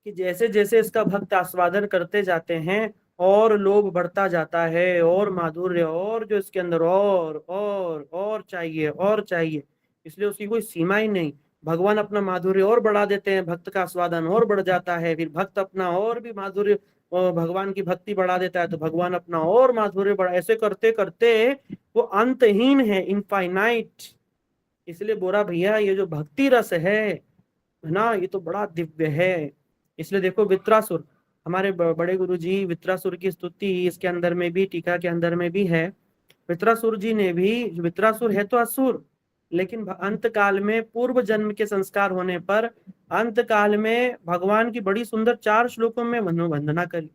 कि जैसे जैसे इसका भक्त आस्वादन करते जाते हैं और लोभ बढ़ता जाता है, और माधुर्य, और जो इसके अंदर और चाहिए और चाहिए, इसलिए उसकी कोई सीमा ही नहीं। भगवान अपना माधुर्य और बढ़ा देते हैं, भक्त का आस्वादन और बढ़ जाता है, फिर भक्त अपना और भी माधुर्य और भगवान की भक्ति बढ़ा देता है तो भगवान अपना और माधुर्य बढ़ा, ऐसे करते करते वो अंतहीन है, इनफाइनाइट। इसलिए बोरा भैया ये जो भक्ति रस है ना, ये तो बड़ा दिव्य है। इसलिए देखो वित्रासुर, हमारे बड़े गुरु जी वित्रासुर की स्तुति इसके अंदर में भी, टीका के अंदर में भी है। वृत्रासुर जी ने भी, वृत्रासुर है तो असुर, लेकिन अंत काल में पूर्व जन्म के संस्कार होने पर अंत काल में भगवान की बड़ी सुंदर 4 श्लोकों में वंदना करी।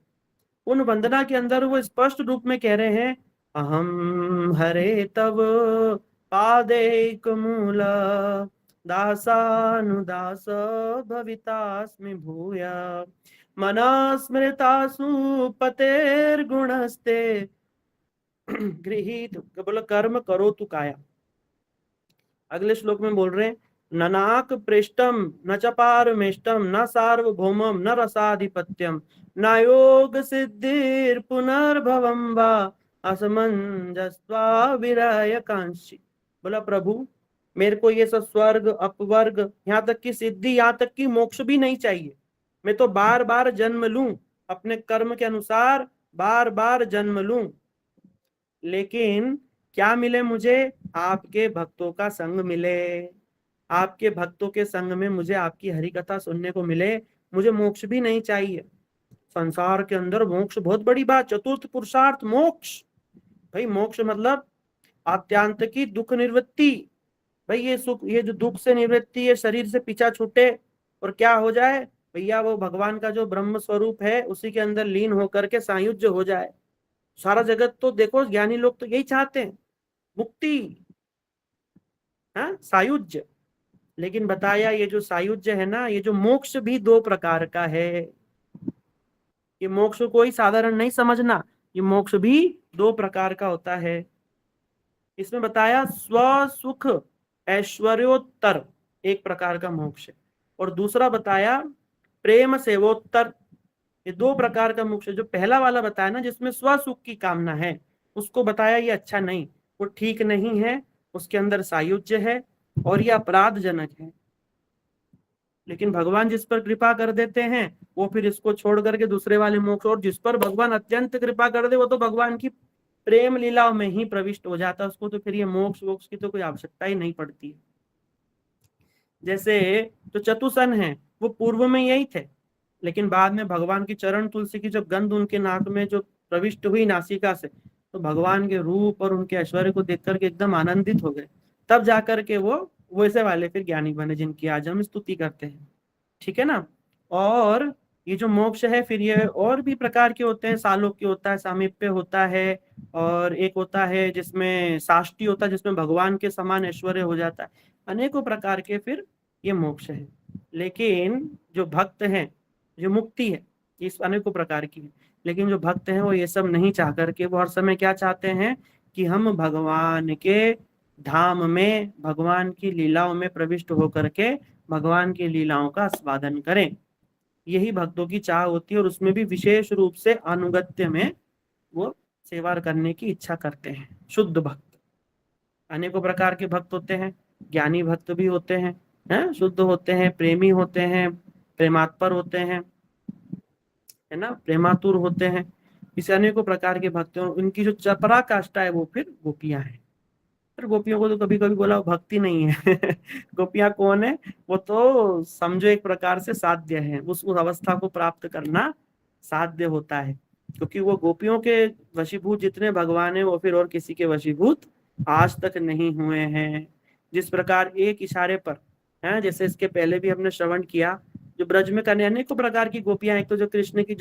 उन वंदना के अंदर वो स्पष्ट रूप में कह रहे हैं, अहम हरे तव पादैक मूल दासानुदास भवितास्मि भूया मनस्मृतासु पतेर्गुणस्ते गृहीत बोला कर्म करो तू काया। अगले श्लोक में बोल रहे हैं, ननाक पृष्ठम न च पारमेष्टम न सार्वभौमम न रसाधिपत्यम न योग सिद्धिर पुनर्भवम वा असमंजस्वा विरय कांक्षी। बोला प्रभु मेरे को ये सब स्वर्ग अपवर्ग यहाँ तक की सिद्धि, यहाँ तक की मोक्ष भी नहीं चाहिए। मैं तो बार बार जन्म लूं, अपने कर्म के अनुसार बार बार जन्म लूं, लेकिन क्या मिले मुझे? आपके भक्तों का संग मिले, आपके भक्तों के संग में मुझे आपकी हरि कथा सुनने को मिले। मुझे मोक्ष भी नहीं चाहिए। संसार के अंदर मोक्ष बहुत बड़ी बात, चतुर्थ पुरुषार्थ मोक्ष। भाई मोक्ष मतलब आत्यांत की दुख निवृत्ति। भाई ये सुख, ये जो दुख से निवृत्ति, ये शरीर से पीछा छूटे और क्या हो जाए भैया, वो भगवान का जो ब्रह्म स्वरूप है उसी के अंदर लीन होकर के सायुज्य हो जाए। सारा जगत तो देखो, ज्ञानी लोग तो यही चाहते हैं, मुक्ति, हाँ सायुज्य। लेकिन बताया ये जो सायुज्य है ना, ये जो मोक्ष भी 2 प्रकार का है। ये मोक्ष कोई साधारण नहीं समझना, ये मोक्ष भी 2 प्रकार का होता है। इसमें बताया स्व सुख ऐश्वर्योत्तर एक प्रकार का मोक्ष है, और दूसरा बताया प्रेम सेवोत्तर। ये 2 प्रकार का मोक्ष है। जो पहला वाला बताया ना, जिसमें स्व सुख की कामना है, उसको बताया ये अच्छा नहीं, वो ठीक नहीं है, उसके अंदर सायुज्य है और ये अपराधजनक है। लेकिन भगवान जिस पर कृपा कर देते हैं वो फिर इसको छोड़ करके दूसरे वाले मोक्ष, और जिस पर भगवान अत्यंत कृपा कर दे वो तो भगवान की प्रेम लीलाओं में ही प्रविष्ट हो जाता है, उसको तो फिर ये मोक्ष वोक्ष की तो कोई आवश्यकता ही नहीं पड़ती है। जैसे जो चतुसन है वो पूर्व में यही थे, लेकिन बाद में भगवान की चरण तुलसी की जब गंध उनके नाक में जो प्रविष्ट हुई नासिका से, तो भगवान के रूप और उनके ऐश्वर्य को देख करके एकदम आनंदित हो गए। तब जाकर के वो वैसे वाले फिर ज्ञानी बने जिनकी आज हम स्तुति करते हैं। ठीक है ना। और ये जो मोक्ष है फिर ये और भी प्रकार के होते हैं, सालोक्य होता है, सामीप्य होता है, और एक होता है जिसमें साष्टी होता है, जिसमें भगवान के समान ऐश्वर्य हो जाता है। अनेकों प्रकार के फिर ये मोक्ष है। लेकिन जो भक्त हैं, जो मुक्ति है इस अनेकों प्रकार की है, लेकिन जो भक्त हैं वो ये सब नहीं चाह करके वो हर समय क्या चाहते हैं कि हम भगवान के धाम में, भगवान की लीलाओं में प्रविष्ट होकर के भगवान की लीलाओं का आस्वादन करें। यही भक्तों की चाह होती है, और उसमें भी विशेष रूप से अनुगत्य में वो सेवा करने की इच्छा करते हैं। शुद्ध भक्त, अनेकों प्रकार के भक्त होते हैं, ज्ञानी भक्त भी होते हैं, शुद्ध होते हैं, प्रेमी होते हैं, प्रेमात्पर होते हैं, है ना, प्रेमातुर होते हैं। इस अनेकों प्रकार के भक्त हैं। उनकी जो पराकाष्ठा है वो फिर गोपियां हैं। फिर गोपियों को तो कभी कभी बोला भक्ति नहीं है गोपियां कौन है? वो तो समझो एक प्रकार से साध्य है, उस अवस्था को प्राप्त करना साध्य होता है, क्योंकि वो गोपियों के वशीभूत जितने भगवान है वो फिर और किसी के वशीभूत आज तक नहीं हुए हैं। जिस प्रकार एक इशारे पर है, जैसे इसके पहले भी हमने श्रवण किया, जो ब्रज में करने अनेकों प्रकार की गोपियां, एक तो जो कृष्ण की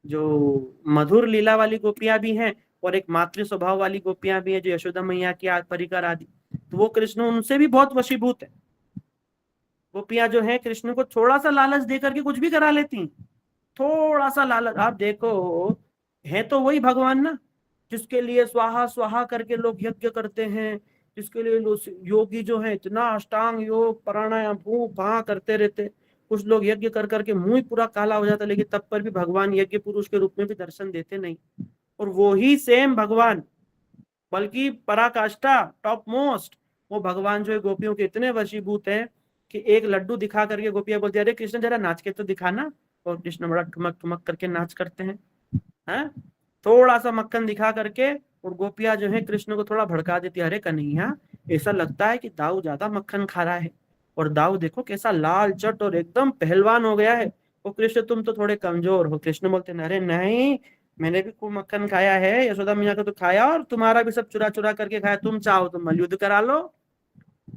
जो मधुर लीला वाली गोपियां भी हैं, और एक मातृ स्वभाव वाली गोपियां भी हैं जो यशोदा मैया की परिकर आदि, तो वो कृष्ण उनसे भी बहुत वशीभूत है। गोपियां जो है कृष्ण को थोड़ा सा लालच दे करके कुछ भी करा लेती, थोड़ा सा लालच। आप देखो है तो वही भगवान ना, जिसके लिए स्वाहा स्वाहा करके लोग यज्ञ करते हैं, जिसके लिए योगी जो है इतना अष्टांग योग प्राणायाम भू भा करते रहते। कुछ लोग यज्ञ कर करके मुंह पूरा काला हो जाता, लेकिन तब पर भी भगवान यज्ञ पुरुष के रूप में भी दर्शन देते नहीं। और वो ही सेम भगवान, बल्कि पराकाष्ठा टॉप मोस्ट, वो भगवान जो है गोपियों के इतने वशीभूत है कि एक लड्डू दिखा करके गोपियां बोलती है, अरे कृष्ण जरा नाच के तो दिखाना, और कृष्ण बड़ा ठुमक ठुमक करके नाच करते हैं, थोड़ा सा मक्खन दिखा करके, और गोपियां जो है कृष्ण को थोड़ा भड़का देती है, अरे कन्हैया ऐसा लगता है कि दाऊ ज्यादा मक्खन खा रहा है, और दाऊ देखो कैसा लाल चट और एकदम पहलवान हो गया है, वो कृष्ण तुम तो थोड़े कमजोर हो। कृष्ण बोलते हैं, अरे नहीं, मैंने भी खूब मक्खन खाया है, यशोदा मैया का तो खाया, और तुम्हारा भी सब चुरा चुरा करके खाया। तुम चाहो तो मल युद्ध करा लो,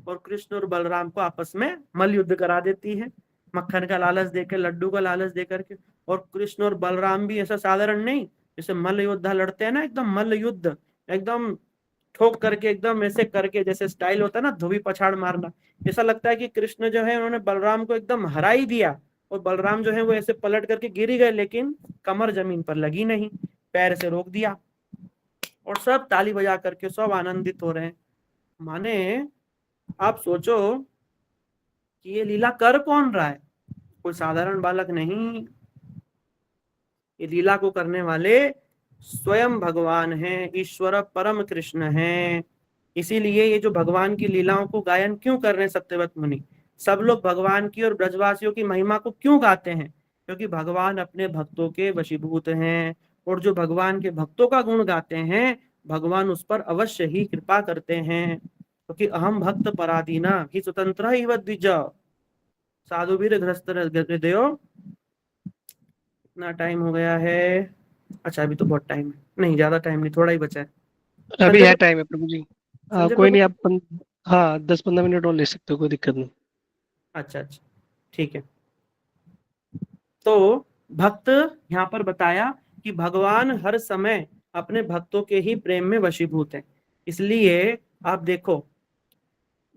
और कृष्ण और बलराम को आपस में मल युद्ध करा देती है, मक्खन का लालच देकर, लड्डू का लालच देकर के। और कृष्ण और बलराम भी ऐसा साधारण नहीं, जैसे मल्ल योद्धा लड़ते हैं ना, एकदम मल्ल युद्ध, एकदम ठोक करके, एकदम ऐसे करके, जैसे स्टाइल होता है ना धोबी पछाड़ मारना। ऐसा लगता है कि कृष्ण जो है उन्होंने बलराम को एकदम हरा ही दिया, और बलराम जो है वो ऐसे पलट करके गिर ही गए, लेकिन कमर जमीन पर लगी नहीं, पैर से रोक दिया, और सब ताली बजा करके सब आनंदित हो रहे हैं। माने आप सोचो कि ये लीला कर कौन रहा है, कोई साधारण बालक नहीं, ये लीला को करने वाले स्वयं भगवान हैं, ईश्वर परम कृष्ण हैं। इसीलिए ये जो भगवान की लीलाओं को गायन क्यों कर रहे हैं सत्यव्रत मुनि, सब लोग भगवान की और ब्रजवासियों की महिमा को क्यों गाते हैं, क्योंकि भगवान अपने भक्तों के वशीभूत हैं, और जो भगवान के भक्तों का गुण गाते हैं भगवान उस पर अवश्य ही कृपा करते हैं, क्योंकि अहम भक्त पराधीना ही स्वतंत्र ही द्विज साधु भी ग्रस्त हृदयो। इतना टाइम हो गया है, अच्छा अभी तो बहुत टाइम है, नहीं ज्यादा टाइम नहीं, थोड़ा ही बचा है। अभी संजय है प्रभु, टाइम है प्रभु जी। संजय कोई प्रभु। नहीं, आप हाँ 10-15 मिनट और ले सकते हो, कोई दिक्कत नहीं। अच्छा अच्छा, ठीक है। तो भक्त यहाँ पर बताया कि भगवान हर समय अपने भक्तों के ही प्रेम में वशीभूत है। इसलिए आप देखो,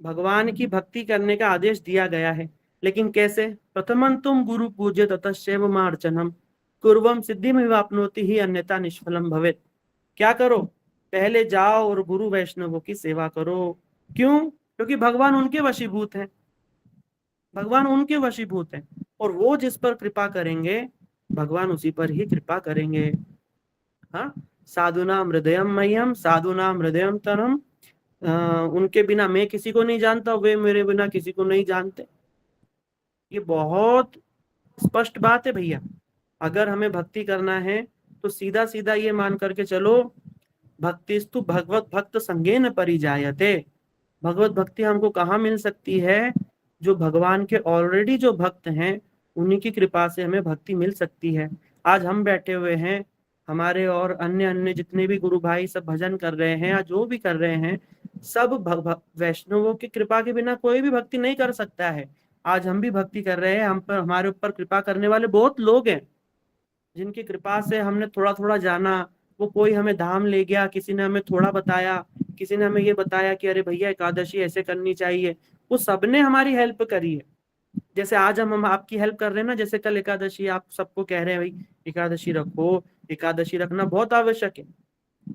भगवान की भक्ति करने का आदेश दिया गया है, लेकिन कैसे? प्रथमं तुम गुरु पूज्य ततश्चैव मार्चनम कुर्वम सिद्धिमिवाप्नोति ही अन्यथा निष्फलम भवेत्। क्या करो? पहले जाओ और गुरु वैष्णवों की सेवा करो। क्यों? क्योंकि भगवान उनके वशीभूत हैं, भगवान उनके वशीभूत हैं, और वो जिस पर कृपा करेंगे भगवान उसी पर ही कृपा करेंगे। हाँ, साधुनाम हृदयम मह्यम साधुनाम हृदयम तनम, उनके बिना मैं किसी को नहीं जानता, वे मेरे बिना किसी को नहीं जानते। ये बहुत स्पष्ट बात है भैया। अगर हमें भक्ति करना है तो सीधा सीधा ये मान करके चलो, भक्तिस्तु भगवत भक्त संगेन परिजायते। भगवत भक्ति हमको कहाँ मिल सकती है? जो भगवान के ऑलरेडी जो भक्त हैं उन्हीं की कृपा से हमें भक्ति मिल सकती है। आज हम बैठे हुए हैं, हमारे और अन्य अन्य जितने भी गुरु भाई सब भजन कर रहे हैं या जो भी कर रहे हैं, सब वैष्णवों की कृपा के बिना कोई भी भक्ति नहीं कर सकता है। आज हम भी भक्ति कर रहे हैं, हम पर हमारे ऊपर कृपा करने वाले बहुत लोग हैं, जिनकी कृपा से हमने थोड़ा थोड़ा जाना। वो कोई हमें धाम ले गया, किसी ने हमें थोड़ा बताया, किसी ने हमें ये बताया कि अरे भैया एकादशी ऐसे करनी चाहिए, वो सबने हमारी हेल्प करी है। जैसे आज हम आपकी हेल्प कर रहे हैं ना, जैसे कल एकादशी, आप सबको कह रहे हैं भाई एकादशी रखो, एकादशी रखना बहुत आवश्यक है।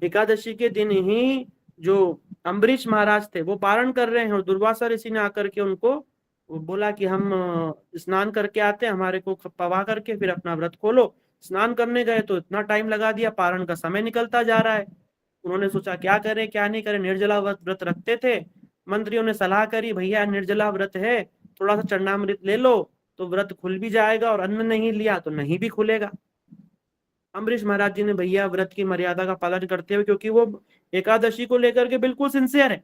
एकादशी के दिन ही जो अम्बरीश महाराज थे वो पारण कर रहे हैं, और दुर्वासा ऋषि ने आकर के उनको बोला कि हम स्नान करके आते हैं, हमारे को पवा करके फिर अपना व्रत खोलो। स्नान करने गए तो इतना टाइम लगा दिया, पारण का समय निकलता जा रहा है। उन्होंने सोचा क्या करें क्या नहीं करें, निर्जला व्रत रखते थे। मंत्रियों ने सलाह करी भैया निर्जला व्रत है, थोड़ा सा चरणामृत ले लो तो व्रत खुल भी जाएगा, और अन्न नहीं लिया तो नहीं भी खुलेगा। अम्बरीश महाराज जी ने भैया व्रत की मर्यादा का पालन करते हुए, क्योंकि वो एकादशी को लेकर के बिल्कुल सिंसियर है,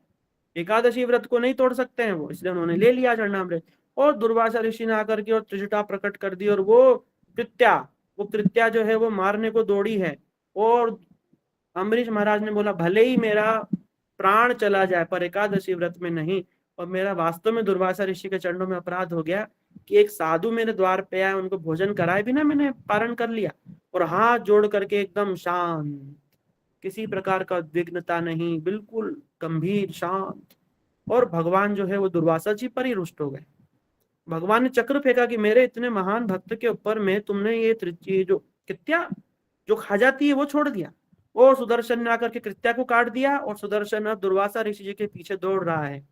एकादशी व्रत को नहीं तोड़ सकते हैं वो, इसलिए उन्होंने ले लिया चरणामृत। और दुर्वासा ऋषि ने आकर के और त्रिजटा प्रकट कर दी, और वो कृत्या जो है वो मारने को दौड़ी है। और अम्बरीश महाराज ने बोला भले ही मेरा प्राण चला जाए पर एकादशी व्रत में नहीं। और मेरा वास्तव में दुर्वासा ऋषि के चरणों में अपराध हो गया कि एक साधु मेरे द्वार पे आए, उनको भोजन कराए बिना मैंने पारण कर लिया, और हाथ जोड़ करके एकदम शांत, किसी प्रकार का उद्विग्नता नहीं, बिल्कुल गंभीर शांत। और भगवान जो है वो दुर्वासा जी पर ही रुष्ट हो गए। भगवान ने चक्र फेंका कि मेरे इतने महान भक्त के ऊपर में तुमने ये जो कृत्या जो खा जाती है वो छोड़ दिया। और सुदर्शन ने आकर के कृत्या को काट दिया, और सुदर्शन अब दुर्वासा ऋषि जी के पीछे दौड़ रहा है।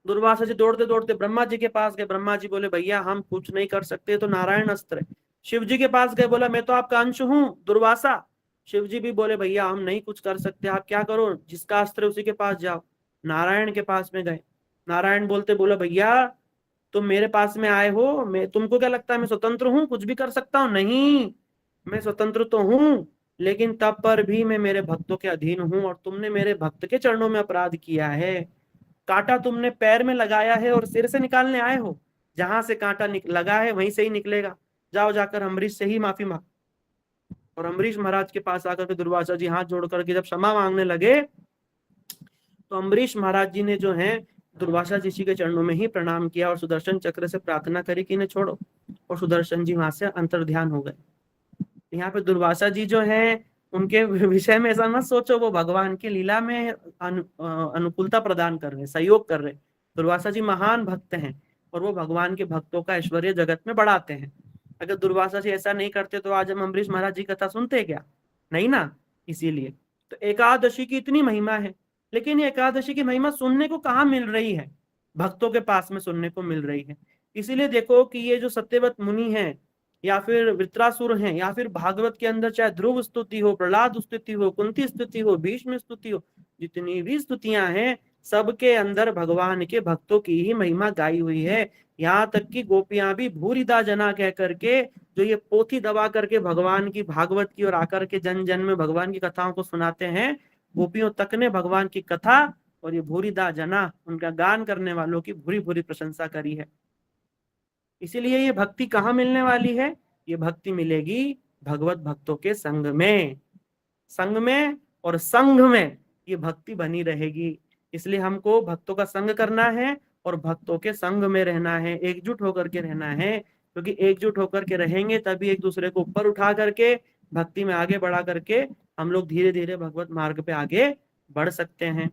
दुर्वासा जी दौड़ते दौड़ते ब्रह्मा जी के पास गए, ब्रह्मा जी बोले भैया हम कुछ नहीं कर सकते, तो नारायण अस्त्र है। शिव जी के पास गए, बोला मैं तो आपका अंश हूं दुर्वासा। शिव जी भी बोले भैया हम नहीं कुछ कर सकते, आप क्या करो, जिसका अस्त्र उसी के पास जाओ। नारायण के पास में गए, नारायण बोला भैया तुम मेरे पास में आए हो, मैं तुमको क्या लगता है मैं स्वतंत्र हूँ, कुछ भी कर सकता हूँ? नहीं, मैं स्वतंत्र तो हूँ, लेकिन तब पर भी मैं मेरे भक्तों के अधीन हूँ, और तुमने मेरे भक्त के चरणों में अपराध किया है। कांटा तुमने पैर में लगाया है और सिर से निकालने आए हो, जहां से कांटा लगा है वहीं से ही निकलेगा, जाओ जाकर अम्बरीश से ही माफी मांग। और अम्बरीश महाराज के पास आकर के दुर्वासा जी हाथ जोड़ करके जब क्षमा मांगने लगे तो अम्बरीश महाराज जी ने जो है दुर्वासा जी के चरणों में ही प्रणाम किया और सुदर्शन चक्र से प्रार्थना करी कि इन्हें छोड़ो, और सुदर्शन जी वहां से अंतर्ध्यान हो गए। यहाँ पे दुर्वासा जी जो है उनके विषय में ऐसा मत सोचो वो भगवान की लीला में अनुकूलता प्रदान कर रहे, सहयोग कर रहे। दुर्वासा जी महान भक्त हैं और वो भगवान के भक्तों का ऐश्वर्य जगत में बढ़ाते हैं। अगर दुर्वासा जी ऐसा नहीं करते तो आज हम अम्बरीश महाराज जी कथा सुनते क्या? नहीं ना। इसीलिए तो एकादशी की इतनी महिमा है, लेकिन ये एकादशी की महिमा सुनने को कहाँ मिल रही है? भक्तों के पास में सुनने को मिल रही है। इसीलिए देखो कि ये जो सत्यव्रत मुनि है या फिर वृत्रासुर हैं या फिर भागवत के अंदर चाहे ध्रुव स्तुति हो, प्रहलाद स्तुति हो, कुंती स्तुति हो, भीष्म स्तुति हो, जितनी भी स्तुतियां हैं सबके अंदर भगवान के भक्तों की ही महिमा गाई हुई है। यहाँ तक कि गोपियां भी भूरिदा जना कह करके जो ये पोथी दबा करके भगवान की भागवत की और आकर के जन जन में भगवान की कथाओं को सुनाते हैं, गोपियों तक ने भगवान की कथा और ये भूरिदा जना उनका गान करने वालों की भूरी भूरी प्रशंसा करी है। इसीलिए ये भक्ति कहाँ मिलने वाली है? ये भक्ति मिलेगी भगवत भक्तों के संग में, संग में और संघ में ये भक्ति बनी रहेगी। इसलिए हमको भक्तों का संग करना है और भक्तों के संग में रहना है, एकजुट होकर के रहना है, क्योंकि एकजुट होकर के रहेंगे तभी एक दूसरे को ऊपर उठा करके भक्ति में आगे बढ़ा करके हम लोग धीरे धीरे भगवत मार्ग पे आगे बढ़ सकते हैं।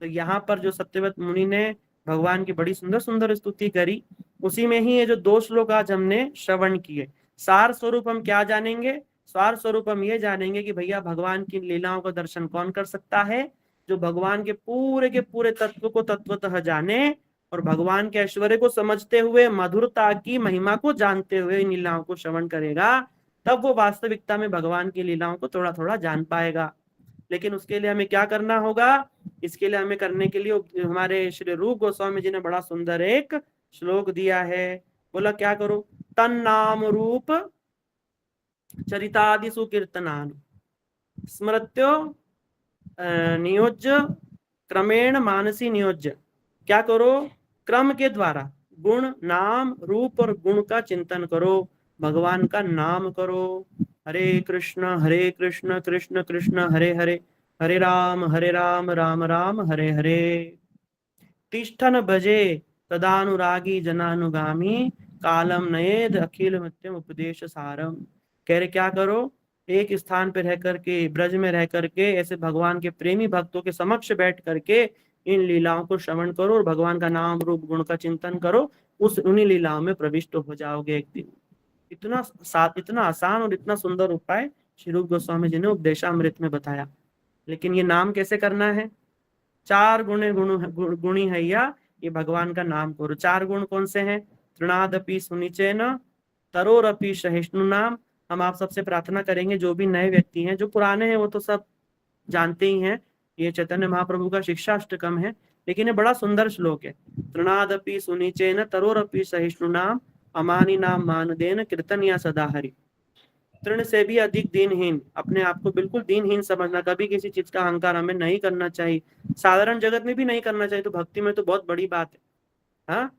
तो यहाँ पर जो सत्यव्रत मुनि ने भगवान की बड़ी सुंदर सुंदर स्तुति करी, उसी में ही ये जो 2 श्लोक आज हमने श्रवण किए, सार स्वरूप हम क्या जानेंगे? सार स्वरूप हम ये जानेंगे कि भैया भगवान की लीलाओं का दर्शन कौन कर सकता है? जो भगवान के पूरे तत्व को तत्वतः जाने और भगवान के ऐश्वर्य को समझते हुए, मधुरता की महिमा को जानते हुए इन लीलाओं को श्रवण करेगा, तब वो वास्तविकता में भगवान की लीलाओं को थोड़ा थोड़ा जान पाएगा। लेकिन उसके लिए हमें क्या करना होगा? इसके लिए हमें करने के लिए हमारे श्री रूप गोस्वामी जी ने बड़ा सुंदर एक श्लोक दिया है। बोला क्या करो? तन नाम रूप चरितादि सुकीर्तनान स्मृत्यो नियोज्य क्रमेण मानसी नियोज्य। क्या करो? क्रम के द्वारा गुण नाम रूप और गुण का चिंतन करो, भगवान का नाम करो। हरे कृष्ण कृष्ण कृष्ण हरे हरे, हरे राम राम राम हरे हरे। तिष्ठन भजे तदानुरागी जनानुगामी कालम नयेद अखिल मत्यम उपदेश सारम। कह रहे क्या करो? एक स्थान पे रह करके, ब्रज में रह करके ऐसे भगवान के प्रेमी भक्तों के समक्ष बैठ करके इन लीलाओं को श्रवण करो और भगवान का नाम रूप गुण का चिंतन करो, उन्हीं लीलाओं में प्रविष्ट हो जाओगे एक दिन। इतना आसान और इतना सुंदर उपाय श्री रूप गोस्वामी जी ने उपदेशामृत में बताया। लेकिन ये नाम कैसे करना है? 4 गुणी हैया ये भगवान का नाम करो। 4 गुण कौन से हैं? तृणादपि सुनिचेन तरोरपि सहिष्णु नाम। हम आप सबसे प्रार्थना करेंगे, जो भी नए व्यक्ति हैं, जो पुराने हैं वो तो सब जानते ही हैं, ये चैतन्य महाप्रभु का शिक्षाष्टकम है, लेकिन ये बड़ा सुंदर श्लोक है। तृणादपि सुनिचेन तरोरपि सहिष्णु नाम अमानी नाम मानदेन कीर्तनिया सदा हरि। तृण से भी अधिक दीनहीन, अपने आप को बिल्कुल दीनहीन समझना, कभी किसी चीज का अहंकार हमें नहीं करना चाहिए, साधारण जगत में भी नहीं करना चाहिए, तो भक्ति में तो बहुत बड़ी बात है। हाँ,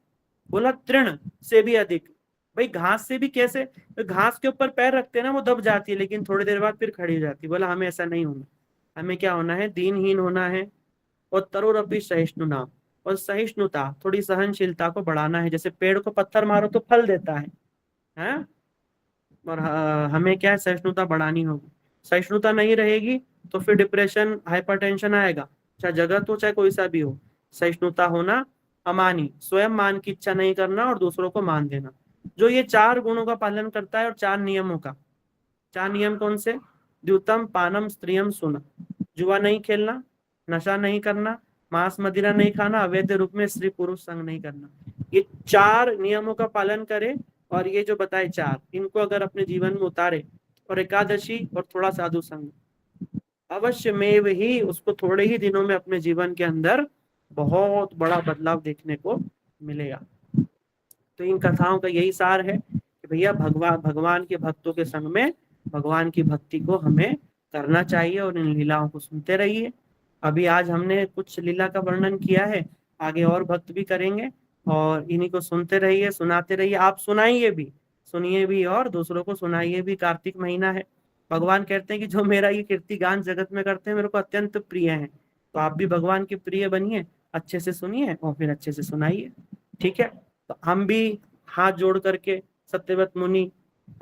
बोला तृण से भी अधिक। भाई घास से भी कैसे? तो घास के ऊपर पैर रखते हैं ना, वो दब जाती है, लेकिन थोड़ी देर बाद फिर खड़ी हो जाती है। बोला हमें ऐसा नहीं होना, हमें क्या होना है? दीनहीन होना है। और तरोरपि सहिष्णु नाम, और सहिष्णुता, थोड़ी सहनशीलता को बढ़ाना है। जैसे पेड़ को पत्थर मारो तो फल देता है? और हमें क्या है? सहिष्णुता बढ़ानी होगी। सहिष्णुता नहीं रहेगी तो फिर डिप्रेशन, हाइपरटेंशन आएगा, चाहे जगत हो चाहे कोई सा भी हो। सहिष्णुता होना, अमानी, स्वयं मान की इच्छा नहीं करना और दूसरों को मान देना। जो ये 4 गुणों का पालन करता है और 4 नियमों का। 4 नियम कौन से? द्युतम पानम स्त्रियम सुना, जुआ नहीं खेलना, नशा नहीं करना, मांस मदिरा नहीं खाना, अवैध रूप में स्त्री पुरुष संग नहीं करना। ये 4 नियमों का पालन करे और ये जो बताए 4, इनको अगर अपने जीवन में उतारे और एकादशी और थोड़ा साधु संग, अवश्य में ही उसको थोड़े ही दिनों में अपने जीवन के अंदर बहुत बड़ा बदलाव देखने को मिलेगा। तो इन कथाओं का यही सार है कि भैया भगवान के भक्तों के संग में भगवान की भक्ति को हमें करना चाहिए और इन लीलाओं को सुनते रहिए। अभी आज हमने कुछ लीला का वर्णन किया है, आगे और भक्त भी करेंगे, और इन्हीं को सुनते रहिए, सुनाते रहिए। आप सुनाइए भी, सुनिए भी और दूसरों को सुनाइए भी। कार्तिक महीना है, भगवान कहते हैं कि जो मेरा ये कीर्ति गान जगत में करते हैं मेरे को अत्यंत प्रिय है। तो आप भी भगवान के प्रिय बनिए, अच्छे से सुनिए और फिर अच्छे से सुनाइए। ठीक है, तो हम भी हाथ जोड़ करके सत्यव्रत मुनि,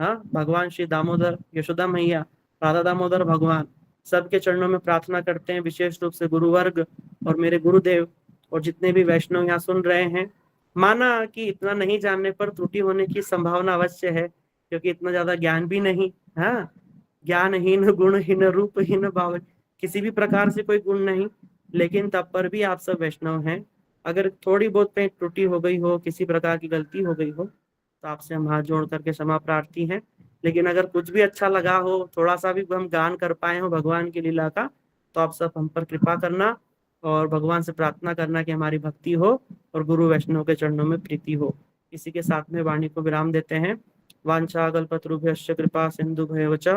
हाँ, भगवान श्री दामोदर, यशोदा मैया, राधा दामोदर भगवान, सबके चरणों में प्रार्थना करते हैं, विशेष रूप से गुरुवर्ग और मेरे गुरुदेव और जितने भी वैष्णव यहाँ सुन रहे हैं। माना कि इतना नहीं जानने पर त्रुटि होने की संभावना अवश्य है, क्योंकि इतना ज्यादा ज्ञान भी नहीं, हाँ, ज्ञानहीन गुणहीन रूपहीन भाव, किसी भी प्रकार से कोई गुण नहीं, लेकिन तब पर भी आप सब वैष्णव हैं। अगर थोड़ी बहुत कहीं त्रुटि हो गई हो, किसी प्रकार की गलती हो गई हो, तो आपसे हम हाथ जोड़ करके क्षमा प्रार्थी हैं। लेकिन अगर कुछ भी अच्छा लगा हो, थोड़ा सा भी हम गान कर पाए हो भगवान की लीला का, तो आप सब हम पर कृपा करना और भगवान से प्रार्थना करना कि हमारी भक्ति हो और गुरु वैष्णव के चरणों में प्रीति हो। इसी के साथ में वाणी को विराम देते हैं। वांछा कल्पतरुभ्यश्च कृपा सिंधुभ्येव च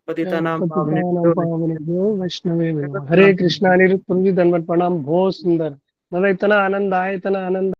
पतितानां पतितानां पावनेभ्यो पावनेभ्यो वैष्णवेभ्यो। हरे कृष्णा। अनिरुद्ध प्रभु जी, दंडवत प्रणाम। बहुत सुंदर, मतलब इतना आनंद आया, इतना आनंद